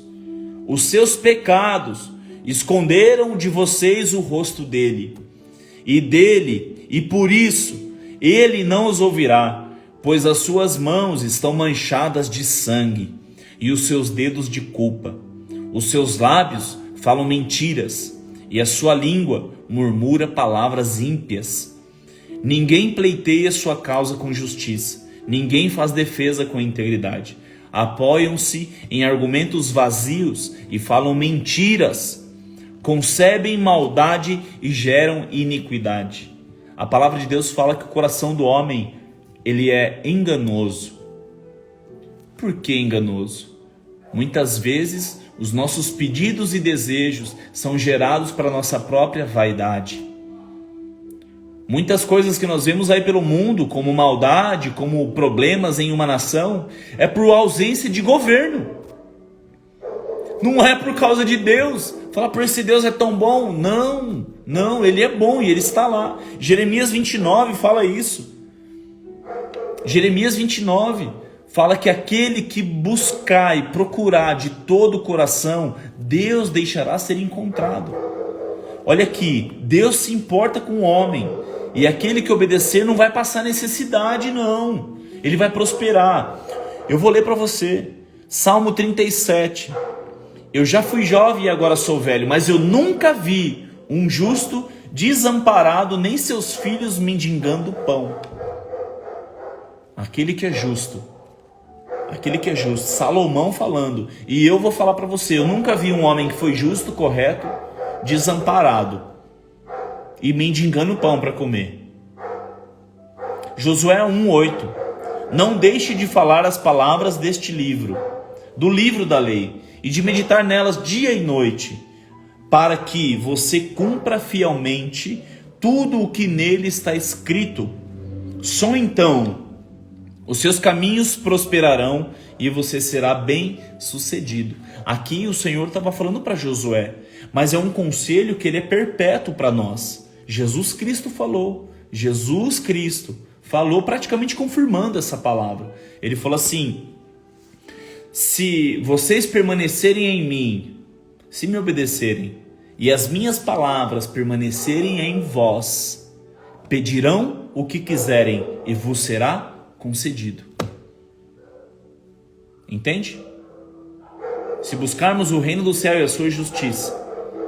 Os seus pecados esconderam de vocês o rosto dele. E por isso ele não os ouvirá, pois as suas mãos estão manchadas de sangue e os seus dedos de culpa. Os seus lábios falam mentiras e a sua língua murmura palavras ímpias. Ninguém pleiteia sua causa com justiça, ninguém faz defesa com integridade. Apoiam-se em argumentos vazios e falam mentiras. Concebem maldade e geram iniquidade. A palavra de Deus fala que o coração do homem, ele é enganoso. Por que enganoso? Muitas vezes os nossos pedidos e desejos são gerados para a nossa própria vaidade. Muitas coisas que nós vemos aí pelo mundo, como maldade, como problemas em uma nação, é por ausência de governo. Não é por causa de Deus. Fala, por esse Deus é tão bom. Não, ele é bom e ele está lá. Jeremias 29 fala isso. Jeremias 29 fala que aquele que buscar e procurar de todo o coração, Deus deixará ser encontrado. Olha aqui, Deus se importa com o homem. E aquele que obedecer não vai passar necessidade, não. Ele vai prosperar. Eu vou ler para você. Salmo 37. Eu já fui jovem e agora sou velho, mas eu nunca vi um justo desamparado, nem seus filhos mendigando pão. Aquele que é justo. Salomão falando. E eu vou falar para você, eu nunca vi um homem que foi justo, correto, desamparado e mendigando pão para comer. Josué 1:8. Não deixe de falar as palavras deste livro, do livro da lei, e de meditar nelas dia e noite, para que você cumpra fielmente tudo o que nele está escrito. Só então os seus caminhos prosperarão e você será bem sucedido. Aqui o Senhor estava falando para Josué, mas é um conselho que ele é perpétuo para nós. Jesus Cristo falou praticamente confirmando essa palavra. Ele falou assim: se vocês permanecerem em mim, se me obedecerem, e as minhas palavras permanecerem em vós, pedirão o que quiserem e vos será concedido. Entende? Se buscarmos o reino do céu e a sua justiça,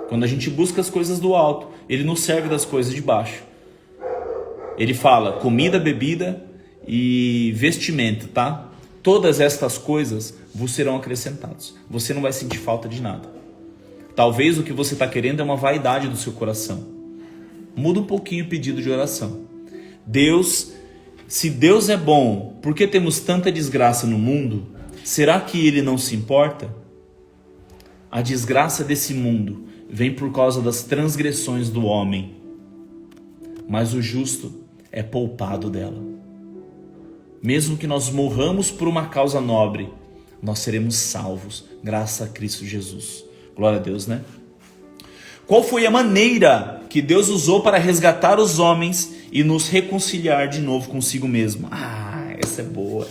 quando a gente busca as coisas do alto, ele nos serve das coisas de baixo. Ele fala comida, bebida e vestimenta, tá? Todas estas coisas vos serão acrescentadas. Você não vai sentir falta de nada. Talvez o que você está querendo é uma vaidade do seu coração. Muda um pouquinho o pedido de oração. Se Deus é bom, por que temos tanta desgraça no mundo? Será que Ele não se importa? A desgraça desse mundo vem por causa das transgressões do homem, mas o justo é poupado dela. Mesmo que nós morramos por uma causa nobre, nós seremos salvos, graças a Cristo Jesus. Glória a Deus, né? Qual foi a maneira que Deus usou para resgatar os homens e nos reconciliar de novo consigo mesmo? Essa é boa.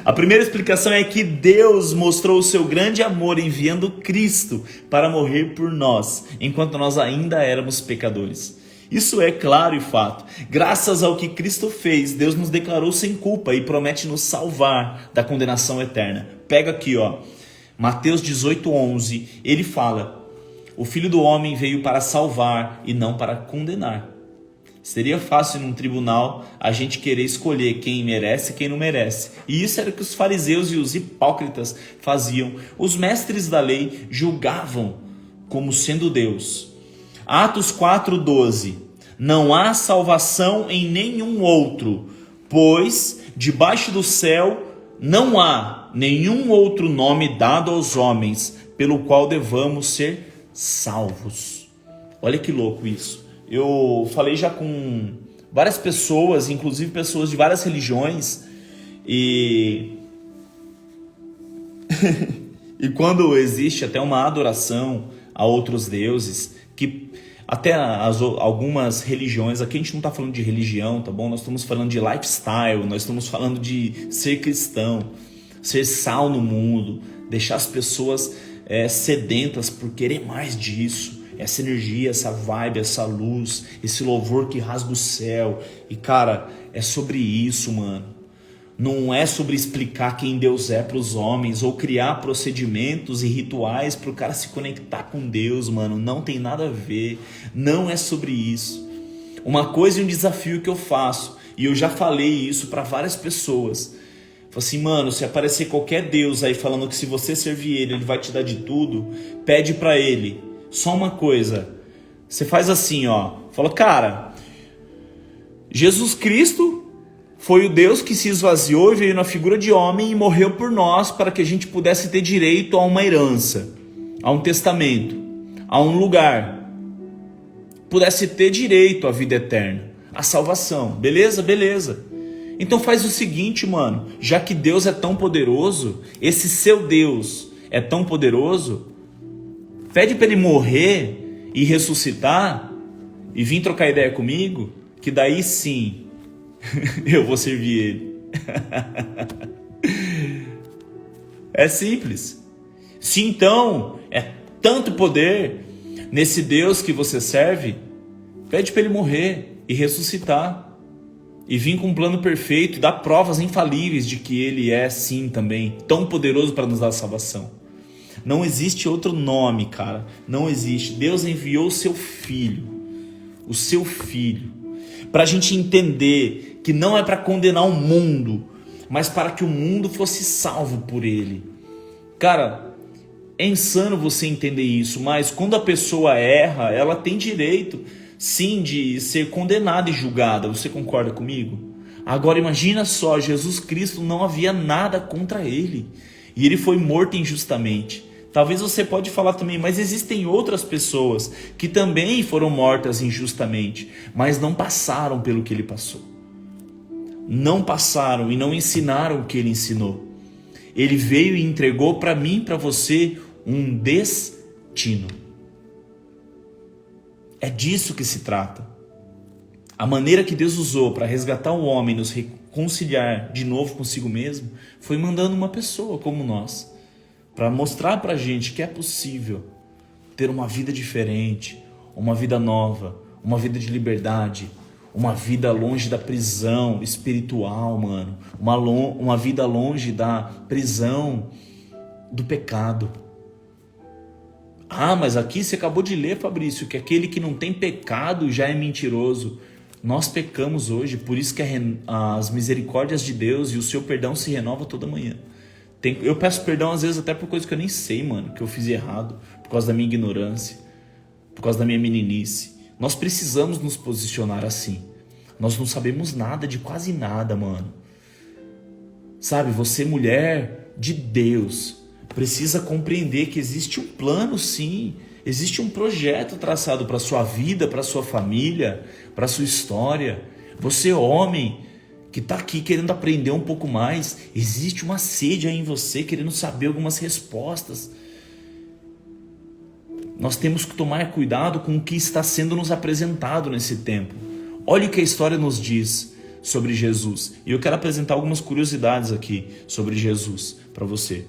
A primeira explicação é que Deus mostrou o seu grande amor enviando Cristo para morrer por nós, enquanto nós ainda éramos pecadores. Isso é claro e fato. Graças ao que Cristo fez, Deus nos declarou sem culpa e promete nos salvar da condenação eterna. Pega aqui, Mateus 18:11, ele fala: o Filho do Homem veio para salvar e não para condenar. Seria fácil num tribunal a gente querer escolher quem merece e quem não merece. E isso era o que os fariseus e os hipócritas faziam. Os mestres da lei julgavam como sendo Deus. Atos 4:12. Não há salvação em nenhum outro, pois debaixo do céu não há nenhum outro nome dado aos homens pelo qual devamos ser salvos. Olha que louco isso. Eu falei já com várias pessoas, inclusive pessoas de várias religiões, e e quando existe até uma adoração a outros deuses, que até algumas religiões, aqui a gente não está falando de religião, tá bom? Nós estamos falando de lifestyle, nós estamos falando de ser cristão, ser sal no mundo, deixar as pessoas sedentas por querer mais disso, essa energia, essa vibe, essa luz, esse louvor que rasga o céu. E cara, é sobre isso, mano. Não é sobre explicar quem Deus é para os homens ou criar procedimentos e rituais para o cara se conectar com Deus, mano. Não tem nada a ver. Não é sobre isso. Uma coisa e um desafio que eu faço, e eu já falei isso para várias pessoas. Falei assim, mano, se aparecer qualquer Deus aí falando que se você servir ele vai te dar de tudo, pede para ele só uma coisa. Você faz assim, fala, cara, Jesus Cristo foi o Deus que se esvaziou e veio na figura de homem e morreu por nós para que a gente pudesse ter direito a uma herança, a um testamento, a um lugar. Pudesse ter direito à vida eterna, à salvação. Beleza? Beleza. Então faz o seguinte, mano. Já que Deus é tão poderoso, esse seu Deus é tão poderoso, pede para ele morrer e ressuscitar e vir trocar ideia comigo, que daí sim eu vou servir ele. É simples. Se então é tanto poder nesse Deus que você serve, pede para ele morrer e ressuscitar e vir com um plano perfeito, dar provas infalíveis de que ele é sim também tão poderoso para nos dar salvação. Não existe outro nome, cara. Não existe. Deus enviou o seu filho, para a gente entender que não é para condenar o mundo, mas para que o mundo fosse salvo por ele. Cara, é insano você entender isso, mas quando a pessoa erra, ela tem direito, sim, de ser condenada e julgada. Você concorda comigo? Agora imagina só, Jesus Cristo não havia nada contra ele, e ele foi morto injustamente. Talvez você pode falar também, mas existem outras pessoas que também foram mortas injustamente, mas não passaram pelo que ele passou. Não passaram e não ensinaram o que ele ensinou. Ele veio e entregou para mim e para você um destino. É disso que se trata. A maneira que Deus usou para resgatar o homem e nos reconciliar de novo consigo mesmo foi mandando uma pessoa como nós, para mostrar para a gente que é possível ter uma vida diferente, uma vida nova, uma vida de liberdade, uma vida longe da prisão espiritual, mano. Uma vida longe da prisão do pecado. Mas aqui você acabou de ler, Fabrício, que aquele que não tem pecado já é mentiroso. Nós pecamos hoje, por isso que as misericórdias de Deus e o seu perdão se renova toda manhã. Eu peço perdão às vezes até por coisas que eu nem sei, mano, que eu fiz errado, por causa da minha ignorância, por causa da minha meninice. Nós precisamos nos posicionar assim. Nós não sabemos nada de quase nada, mano. Sabe, você, mulher de Deus, precisa compreender que existe um plano, sim. Existe um projeto traçado para sua vida, para sua família, para sua história. Você, homem, que está aqui querendo aprender um pouco mais, existe uma sede aí em você, querendo saber algumas respostas. Nós temos que tomar cuidado com o que está sendo nos apresentado nesse tempo. Olha o que a história nos diz sobre Jesus. E eu quero apresentar algumas curiosidades aqui sobre Jesus para você.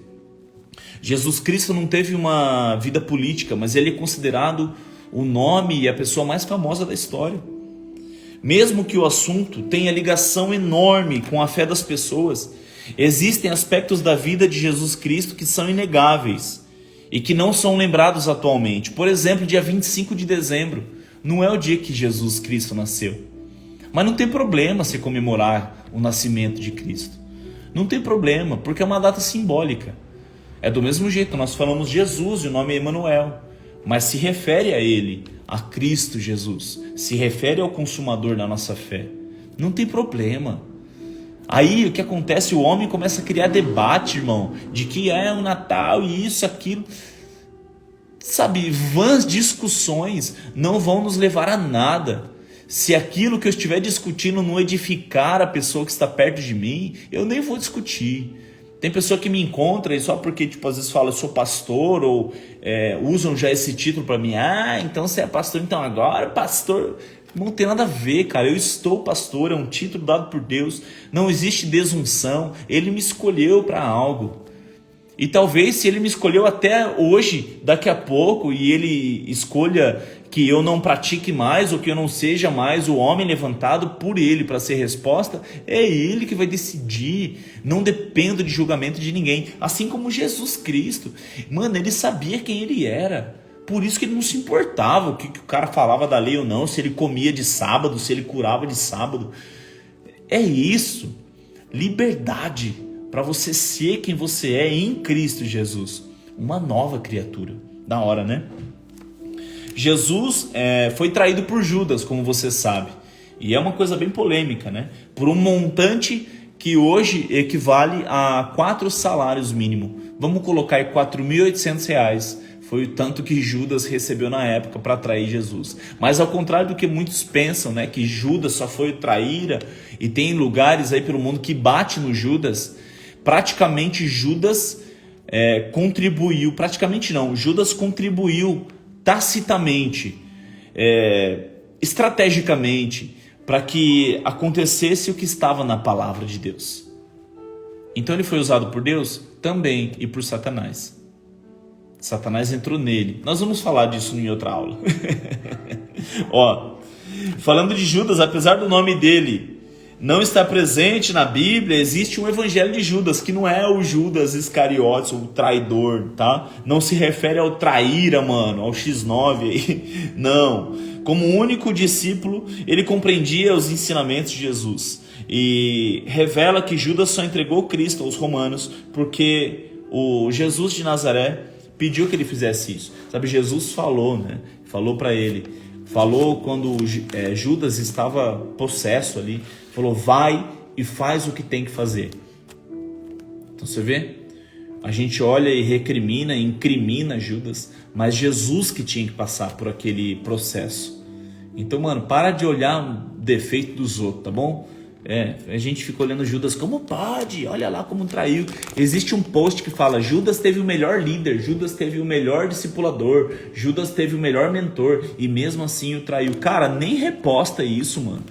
Jesus Cristo não teve uma vida política, mas ele é considerado o nome e a pessoa mais famosa da história. Mesmo que o assunto tenha ligação enorme com a fé das pessoas, existem aspectos da vida de Jesus Cristo que são inegáveis e que não são lembrados atualmente. Por exemplo, dia 25 de dezembro não é o dia que Jesus Cristo nasceu. Mas não tem problema se comemorar o nascimento de Cristo. Não tem problema, porque é uma data simbólica. É do mesmo jeito, nós falamos Jesus e o nome é Emanuel, mas se refere a ele, a Cristo Jesus, se refere ao consumador da nossa fé. Não tem problema. Aí o que acontece? O homem começa a criar debate, irmão, de que é o Natal e isso, aquilo. Sabe, vãs discussões não vão nos levar a nada. Se aquilo que eu estiver discutindo não edificar a pessoa que está perto de mim, eu nem vou discutir. Tem pessoa que me encontra e só porque, às vezes fala eu sou pastor ou usam já esse título para mim. Ah, então você é pastor, então agora pastor. Não tem nada a ver, cara. Eu estou pastor, é um título dado por Deus. Não existe desunção. Ele me escolheu para algo. E talvez se ele me escolheu até hoje, daqui a pouco, e ele escolha que eu não pratique mais ou que eu não seja mais o homem levantado por ele para ser resposta, é ele que vai decidir. Não dependo de julgamento de ninguém. Assim como Jesus Cristo. Mano, ele sabia quem ele era. Por isso que ele não se importava o que o cara falava da lei ou não, se ele comia de sábado, se ele curava de sábado. É isso. Liberdade para você ser quem você é em Cristo Jesus. Uma nova criatura. Da hora, né? Jesus foi traído por Judas, como você sabe. E é uma coisa bem polêmica, né? Por um montante que hoje equivale a 4 salários mínimos. Vamos colocar aí R$4.800. Foi o tanto que Judas recebeu na época para trair Jesus. Mas ao contrário do que muitos pensam, né, que Judas só foi traíra, e tem lugares aí pelo mundo que bate no Judas, praticamente Judas contribuiu, praticamente não, Judas contribuiu tacitamente, estrategicamente, para que acontecesse o que estava na palavra de Deus. Então ele foi usado por Deus também e por Satanás. Satanás entrou nele. Nós vamos falar disso em outra aula. Ó, falando de Judas, apesar do nome dele não estar presente na Bíblia, existe um evangelho de Judas, que não é o Judas Iscariotes, o traidor, tá? Não se refere ao traíra, mano, ao X9 aí. Não. Como único discípulo, ele compreendia os ensinamentos de Jesus. E revela que Judas só entregou Cristo aos romanos porque o Jesus de Nazaré pediu que ele fizesse isso. Sabe, Jesus falou, né? Falou para ele. Falou quando Judas estava possesso ali. Falou, vai e faz o que tem que fazer. Então você vê? A gente olha e recrimina, incrimina Judas, mas Jesus que tinha que passar por aquele processo. Então, mano, para de olhar o defeito dos outros, tá bom? A gente fica olhando Judas, como pode? Olha lá como traiu. Existe um post que fala, Judas teve o melhor líder, Judas teve o melhor discipulador, Judas teve o melhor mentor, e mesmo assim o traiu. Cara, nem reposta isso, mano.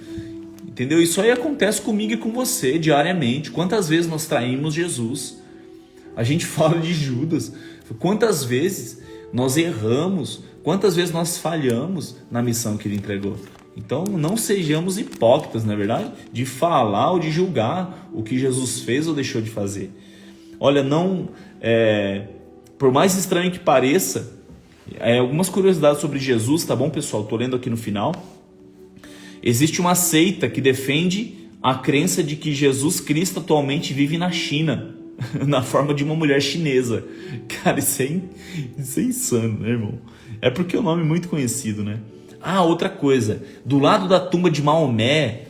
Entendeu? Isso aí acontece comigo e com você diariamente. Quantas vezes nós traímos Jesus? A gente fala de Judas. Quantas vezes nós erramos? Quantas vezes nós falhamos na missão que ele entregou? Então não sejamos hipócritas, não é verdade? De falar ou de julgar o que Jesus fez ou deixou de fazer. Olha, por mais estranho que pareça, algumas curiosidades sobre Jesus, tá bom, pessoal? Estou lendo aqui no final. Existe uma seita que defende a crença de que Jesus Cristo atualmente vive na China, na forma de uma mulher chinesa. Cara, isso é insano, né, irmão? É porque é um nome muito conhecido, né? Ah, outra coisa, do lado da tumba de Maomé,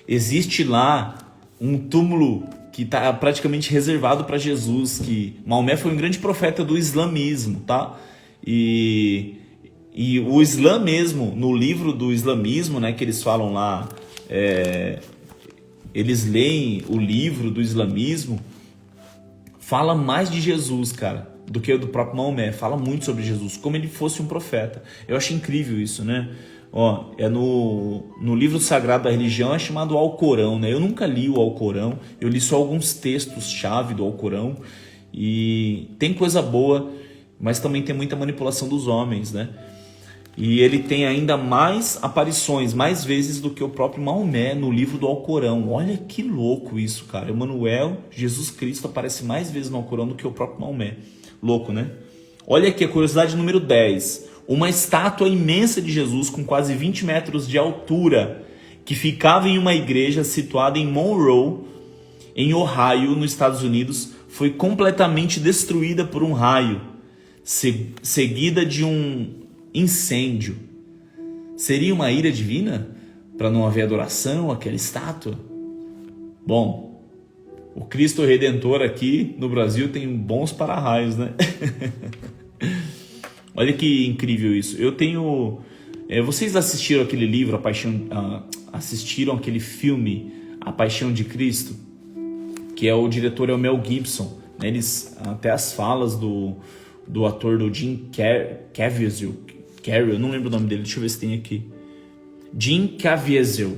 Existe lá um túmulo que está praticamente reservado para Jesus, que Maomé foi um grande profeta do islamismo, tá? E o Islã mesmo, no livro do islamismo, né, que eles falam lá, eles leem o livro do islamismo, fala mais de Jesus, cara, do que o do próprio Maomé. Fala muito sobre Jesus, como ele fosse um profeta. Eu acho incrível isso, né? Ó, no livro sagrado da religião é chamado Alcorão, né? Eu nunca li o Alcorão, eu li só alguns textos-chave do Alcorão, e tem coisa boa, mas também tem muita manipulação dos homens, né? E ele tem ainda mais aparições, mais vezes do que o próprio Maomé no livro do Alcorão. Olha que louco isso, cara. Emmanuel, Jesus Cristo, aparece mais vezes no Alcorão do que o próprio Maomé. Louco, né? Olha aqui a curiosidade número 10. Uma estátua imensa de Jesus com quase 20 metros de altura, que ficava em uma igreja situada em Monroe, em Ohio, nos Estados Unidos, foi completamente destruída por um raio, seguida de um incêndio. Seria uma ira divina para não haver adoração àquela estátua? Bom, o Cristo Redentor aqui no Brasil tem bons para-raios, né? Olha que incrível isso. Eu tenho... vocês assistiram aquele livro, assistiram aquele filme, A Paixão de Cristo? Que o diretor é o Mel Gibson. Né? Até as falas do ator do Jim Caviezel, eu não lembro o nome dele, deixa eu ver se tem aqui. Jim Caviezel.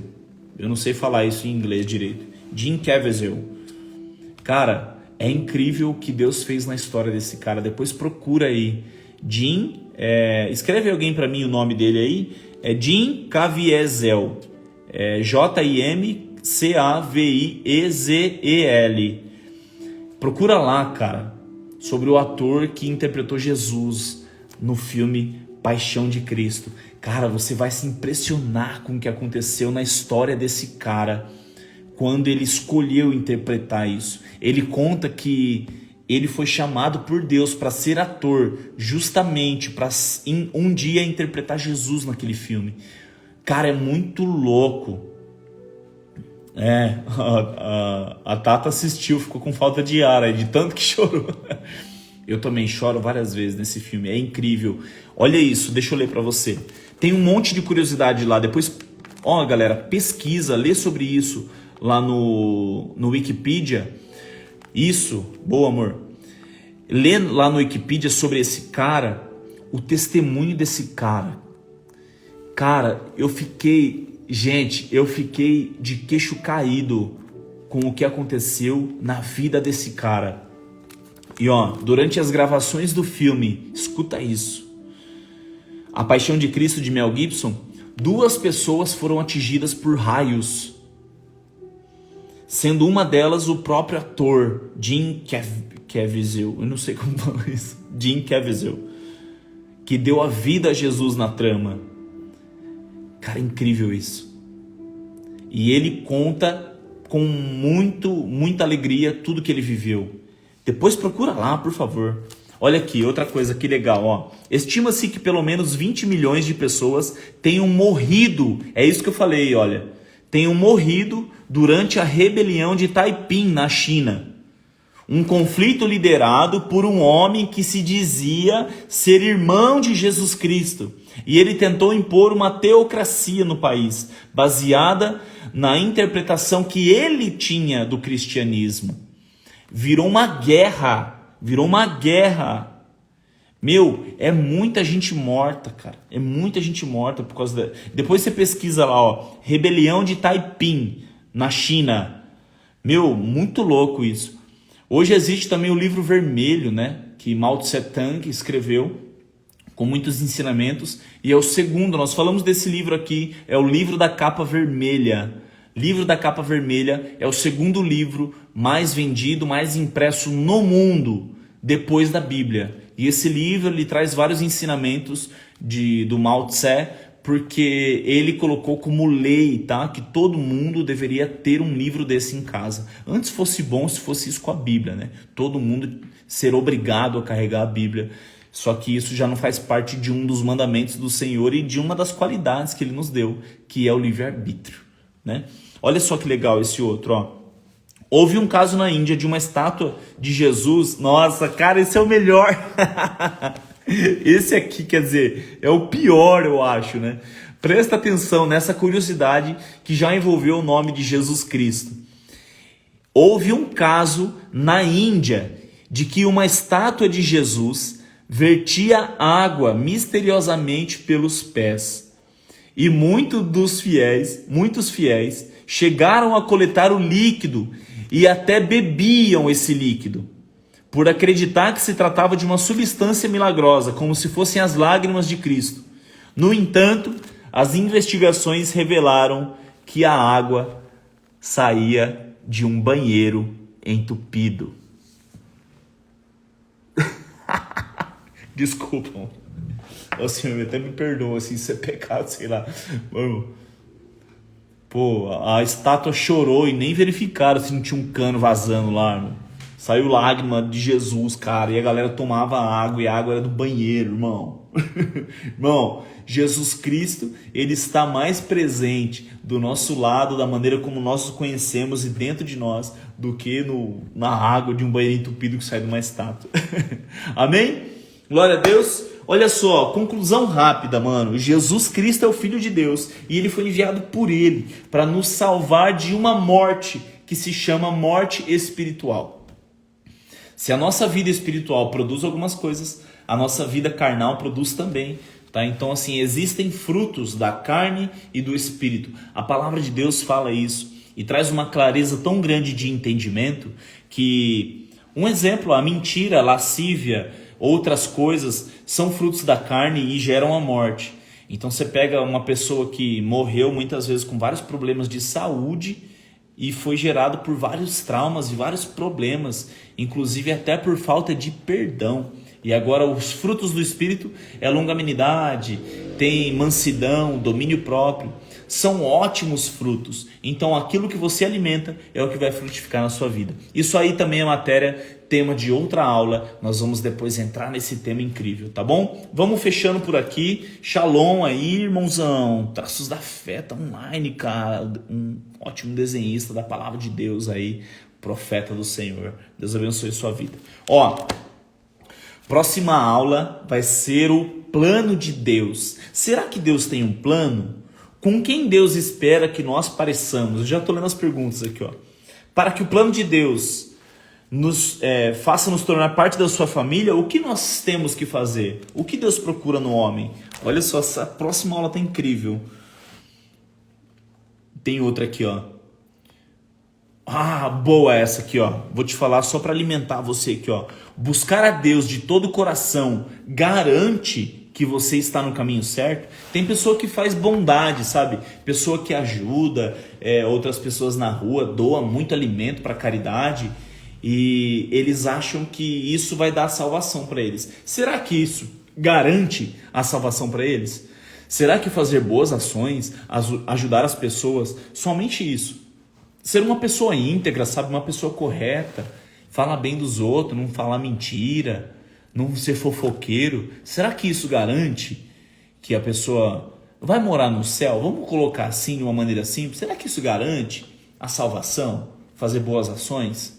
Eu não sei falar isso em inglês direito. Jim Caviezel. Cara, é incrível o que Deus fez na história desse cara. Depois procura aí. Jim, escreve alguém para mim o nome dele aí. É Jim Caviezel. Jimcavizel. Procura lá, cara, sobre o ator que interpretou Jesus no filme Paixão de Cristo. Cara, você vai se impressionar com o que aconteceu na história desse cara quando ele escolheu interpretar isso. Ele conta que ele foi chamado por Deus para ser ator, justamente para um dia interpretar Jesus naquele filme. Cara, é muito louco. A Tata assistiu, ficou com falta de ar aí, de tanto que chorou. Eu também choro várias vezes nesse filme, é incrível. Olha isso, deixa eu ler pra você. Tem um monte de curiosidade lá, depois, galera, pesquisa, lê sobre isso lá no Wikipedia. Isso, boa amor. Lê lá no Wikipedia sobre esse cara, o testemunho desse cara. Cara, eu fiquei de queixo caído com o que aconteceu na vida desse cara. E durante as gravações do filme, escuta isso. A Paixão de Cristo de Mel Gibson, 2 pessoas foram atingidas por raios, sendo uma delas o próprio ator Jim Caviezel, eu não sei como falar isso, Jim Caviezel, que deu a vida a Jesus na trama. Cara, incrível isso. E ele conta com muita alegria tudo que ele viveu. Depois procura lá, por favor. Olha aqui, outra coisa que legal, Estima-se que pelo menos 20 milhões de pessoas tenham morrido. É isso que eu falei, olha. Tenham morrido durante a rebelião de Taiping, na China. Um conflito liderado por um homem que se dizia ser irmão de Jesus Cristo. E ele tentou impor uma teocracia no país, baseada na interpretação que ele tinha do cristianismo. Virou uma guerra. Meu, é muita gente morta, cara. É muita gente morta por causa da... Depois você pesquisa lá, rebelião de Taiping, na China. Meu, muito louco isso. Hoje existe também o livro vermelho, né? Que Mao Tse Tung escreveu, com muitos ensinamentos. E é o segundo, nós falamos desse livro aqui, é o livro da capa vermelha. Livro da Capa Vermelha é o segundo livro mais vendido, mais impresso no mundo, depois da Bíblia. E esse livro ele traz vários ensinamentos do Mao Tse, porque ele colocou como lei, tá, que todo mundo deveria ter um livro desse em casa. Antes fosse bom se fosse isso com a Bíblia, né? Todo mundo ser obrigado a carregar a Bíblia. Só que isso já não faz parte de um dos mandamentos do Senhor e de uma das qualidades que ele nos deu, que é o livre-arbítrio, né? Olha só que legal esse outro, ó. Houve um caso na Índia de uma estátua de Jesus. Nossa, cara, esse é o melhor. Esse aqui, quer dizer, é o pior, eu acho, né? Presta atenção nessa curiosidade que já envolveu o nome de Jesus Cristo. Houve um caso na Índia de que uma estátua de Jesus vertia água misteriosamente pelos pés. E muitos fiéis chegaram a coletar o líquido e até bebiam esse líquido, por acreditar que se tratava de uma substância milagrosa, como se fossem as lágrimas de Cristo. No entanto, as investigações revelaram que a água saía de um banheiro entupido. Desculpa. O Senhor até me perdoa, assim, se é pecado, sei lá. Mano, pô, a estátua chorou e nem verificaram se não tinha um cano vazando lá, mano. Saiu lágrima de Jesus, cara, e a galera tomava água e a água era do banheiro, irmão. Irmão, Jesus Cristo, ele está mais presente do nosso lado, da maneira como nós o conhecemos e dentro de nós, do que na água de um banheiro entupido que sai de uma estátua. Amém? Glória a Deus. Olha só, conclusão rápida, mano. Jesus Cristo é o Filho de Deus e ele foi enviado por ele para nos salvar de uma morte que se chama morte espiritual. Se a nossa vida espiritual produz algumas coisas, a nossa vida carnal produz também, tá? Então, assim, existem frutos da carne e do espírito. A palavra de Deus fala isso e traz uma clareza tão grande de entendimento que, um exemplo, a mentira, a lascívia, outras coisas são frutos da carne e geram a morte. Então você pega uma pessoa que morreu muitas vezes com vários problemas de saúde e foi gerado por vários traumas e vários problemas, inclusive até por falta de perdão. E agora os frutos do Espírito é longanimidade, tem mansidão, domínio próprio. São ótimos frutos. Então aquilo que você alimenta é o que vai frutificar na sua vida. Isso aí também é matéria, tema de outra aula. Nós vamos depois entrar nesse tema incrível, tá bom? Vamos fechando por aqui. Shalom aí, irmãozão. Traços da Fé, tá online, cara. Um ótimo desenhista da palavra de Deus aí. Profeta do Senhor. Deus abençoe sua vida. Ó, próxima aula vai ser o plano de Deus. Será que Deus tem um plano? Com quem Deus espera que nós pareçamos? Eu já estou lendo as perguntas aqui, ó. Para que o plano de Deus faça nos tornar parte da sua família, o que nós temos que fazer? O que Deus procura no homem? Olha só, essa próxima aula tá incrível. Tem outra aqui, ó. Ah, boa essa aqui, ó. Vou te falar só para alimentar você aqui, ó. Buscar a Deus de todo o coração garante que você está no caminho certo. Tem pessoa que faz bondade, sabe? Pessoa que ajuda outras pessoas na rua, doa muito alimento para caridade e eles acham que isso vai dar salvação para eles. Será que isso garante a salvação para eles? Será que fazer boas ações, ajudar as pessoas, somente isso? Ser uma pessoa íntegra, sabe? Uma pessoa correta, falar bem dos outros, não falar mentira, não ser fofoqueiro. Será que isso garante que a pessoa vai morar no céu? Vamos colocar assim, de uma maneira simples. Será que isso garante a salvação? Fazer boas ações?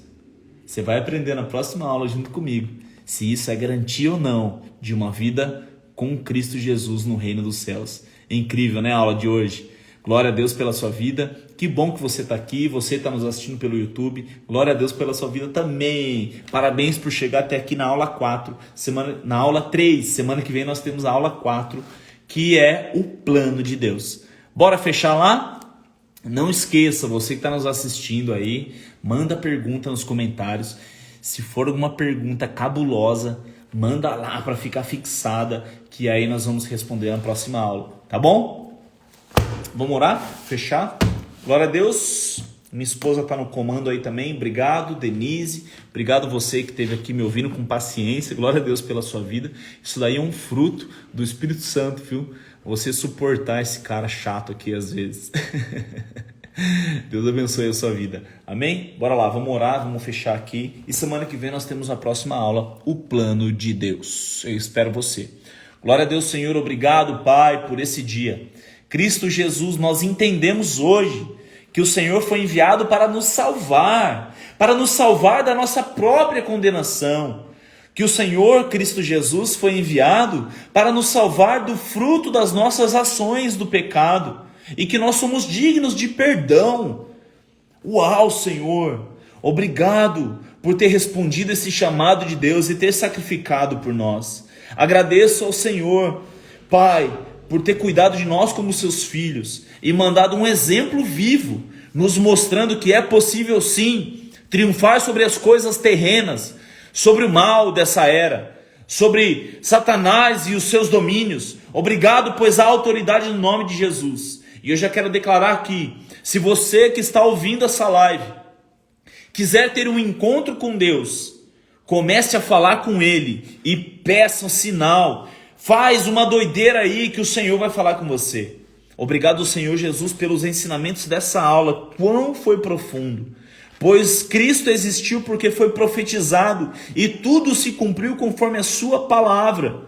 Você vai aprender na próxima aula junto comigo se isso é garantia ou não de uma vida com Cristo Jesus no reino dos céus. É incrível, né, a aula de hoje? Glória a Deus pela sua vida. Que bom que você está aqui, você está nos assistindo pelo YouTube. Glória a Deus pela sua vida também. Parabéns por chegar até aqui na aula 4. Na aula 3, semana que vem nós temos a aula 4, que é o plano de Deus. Bora fechar lá? Não esqueça, você que está nos assistindo aí, manda pergunta nos comentários. Se for alguma pergunta cabulosa, manda lá para ficar fixada, que aí nós vamos responder na próxima aula. Tá bom? Vamos orar? Fechar? Glória a Deus. Minha esposa está no comando aí também. Obrigado, Denise. Obrigado você que esteve aqui me ouvindo com paciência. Glória a Deus pela sua vida. Isso daí é um fruto do Espírito Santo, viu? Você suportar esse cara chato aqui às vezes. Deus abençoe a sua vida. Amém? Bora lá, vamos orar, vamos fechar aqui. E semana que vem nós temos a próxima aula, o plano de Deus. Eu espero você. Glória a Deus, Senhor. Obrigado, Pai, por esse dia. Cristo Jesus, nós entendemos hoje que o Senhor foi enviado para nos salvar da nossa própria condenação, que o Senhor Cristo Jesus foi enviado para nos salvar do fruto das nossas ações do pecado e que nós somos dignos de perdão. Uau, Senhor, obrigado por ter respondido esse chamado de Deus e ter sacrificado por nós. Agradeço ao Senhor, Pai, por ter cuidado de nós como seus filhos e mandado um exemplo vivo, nos mostrando que é possível sim triunfar sobre as coisas terrenas, sobre o mal dessa era, sobre Satanás e os seus domínios. Obrigado, pois há autoridade no nome de Jesus. E eu já quero declarar aqui, se você que está ouvindo essa live quiser ter um encontro com Deus, comece a falar com Ele e peça um sinal. Faz uma doideira aí que o Senhor vai falar com você. Obrigado, Senhor Jesus, pelos ensinamentos dessa aula. Quão foi profundo. Pois Cristo existiu porque foi profetizado e tudo se cumpriu conforme a sua palavra.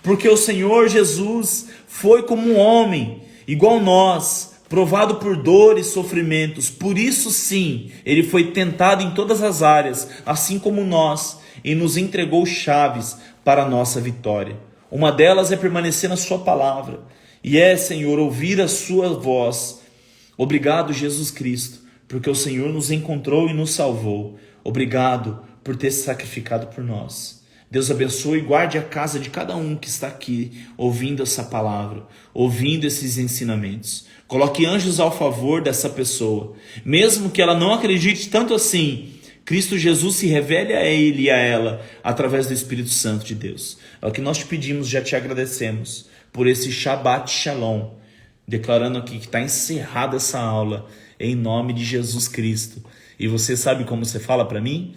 Porque o Senhor Jesus foi como um homem, igual nós, provado por dores e sofrimentos. Por isso sim, ele foi tentado em todas as áreas, assim como nós, e nos entregou chaves para a nossa vitória. Uma delas é permanecer na sua palavra. E Senhor, ouvir a sua voz. Obrigado, Jesus Cristo, porque o Senhor nos encontrou e nos salvou. Obrigado por ter se sacrificado por nós. Deus abençoe e guarde a casa de cada um que está aqui, ouvindo essa palavra, ouvindo esses ensinamentos. Coloque anjos ao favor dessa pessoa. Mesmo que ela não acredite tanto assim, Cristo Jesus se revele a ele e a ela através do Espírito Santo de Deus. É o que nós te pedimos, já te agradecemos por esse Shabbat Shalom, declarando aqui que está encerrada essa aula em nome de Jesus Cristo. E você sabe como você fala para mim?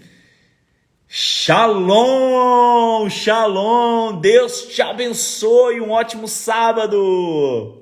Shalom, Shalom, Deus te abençoe, um ótimo sábado.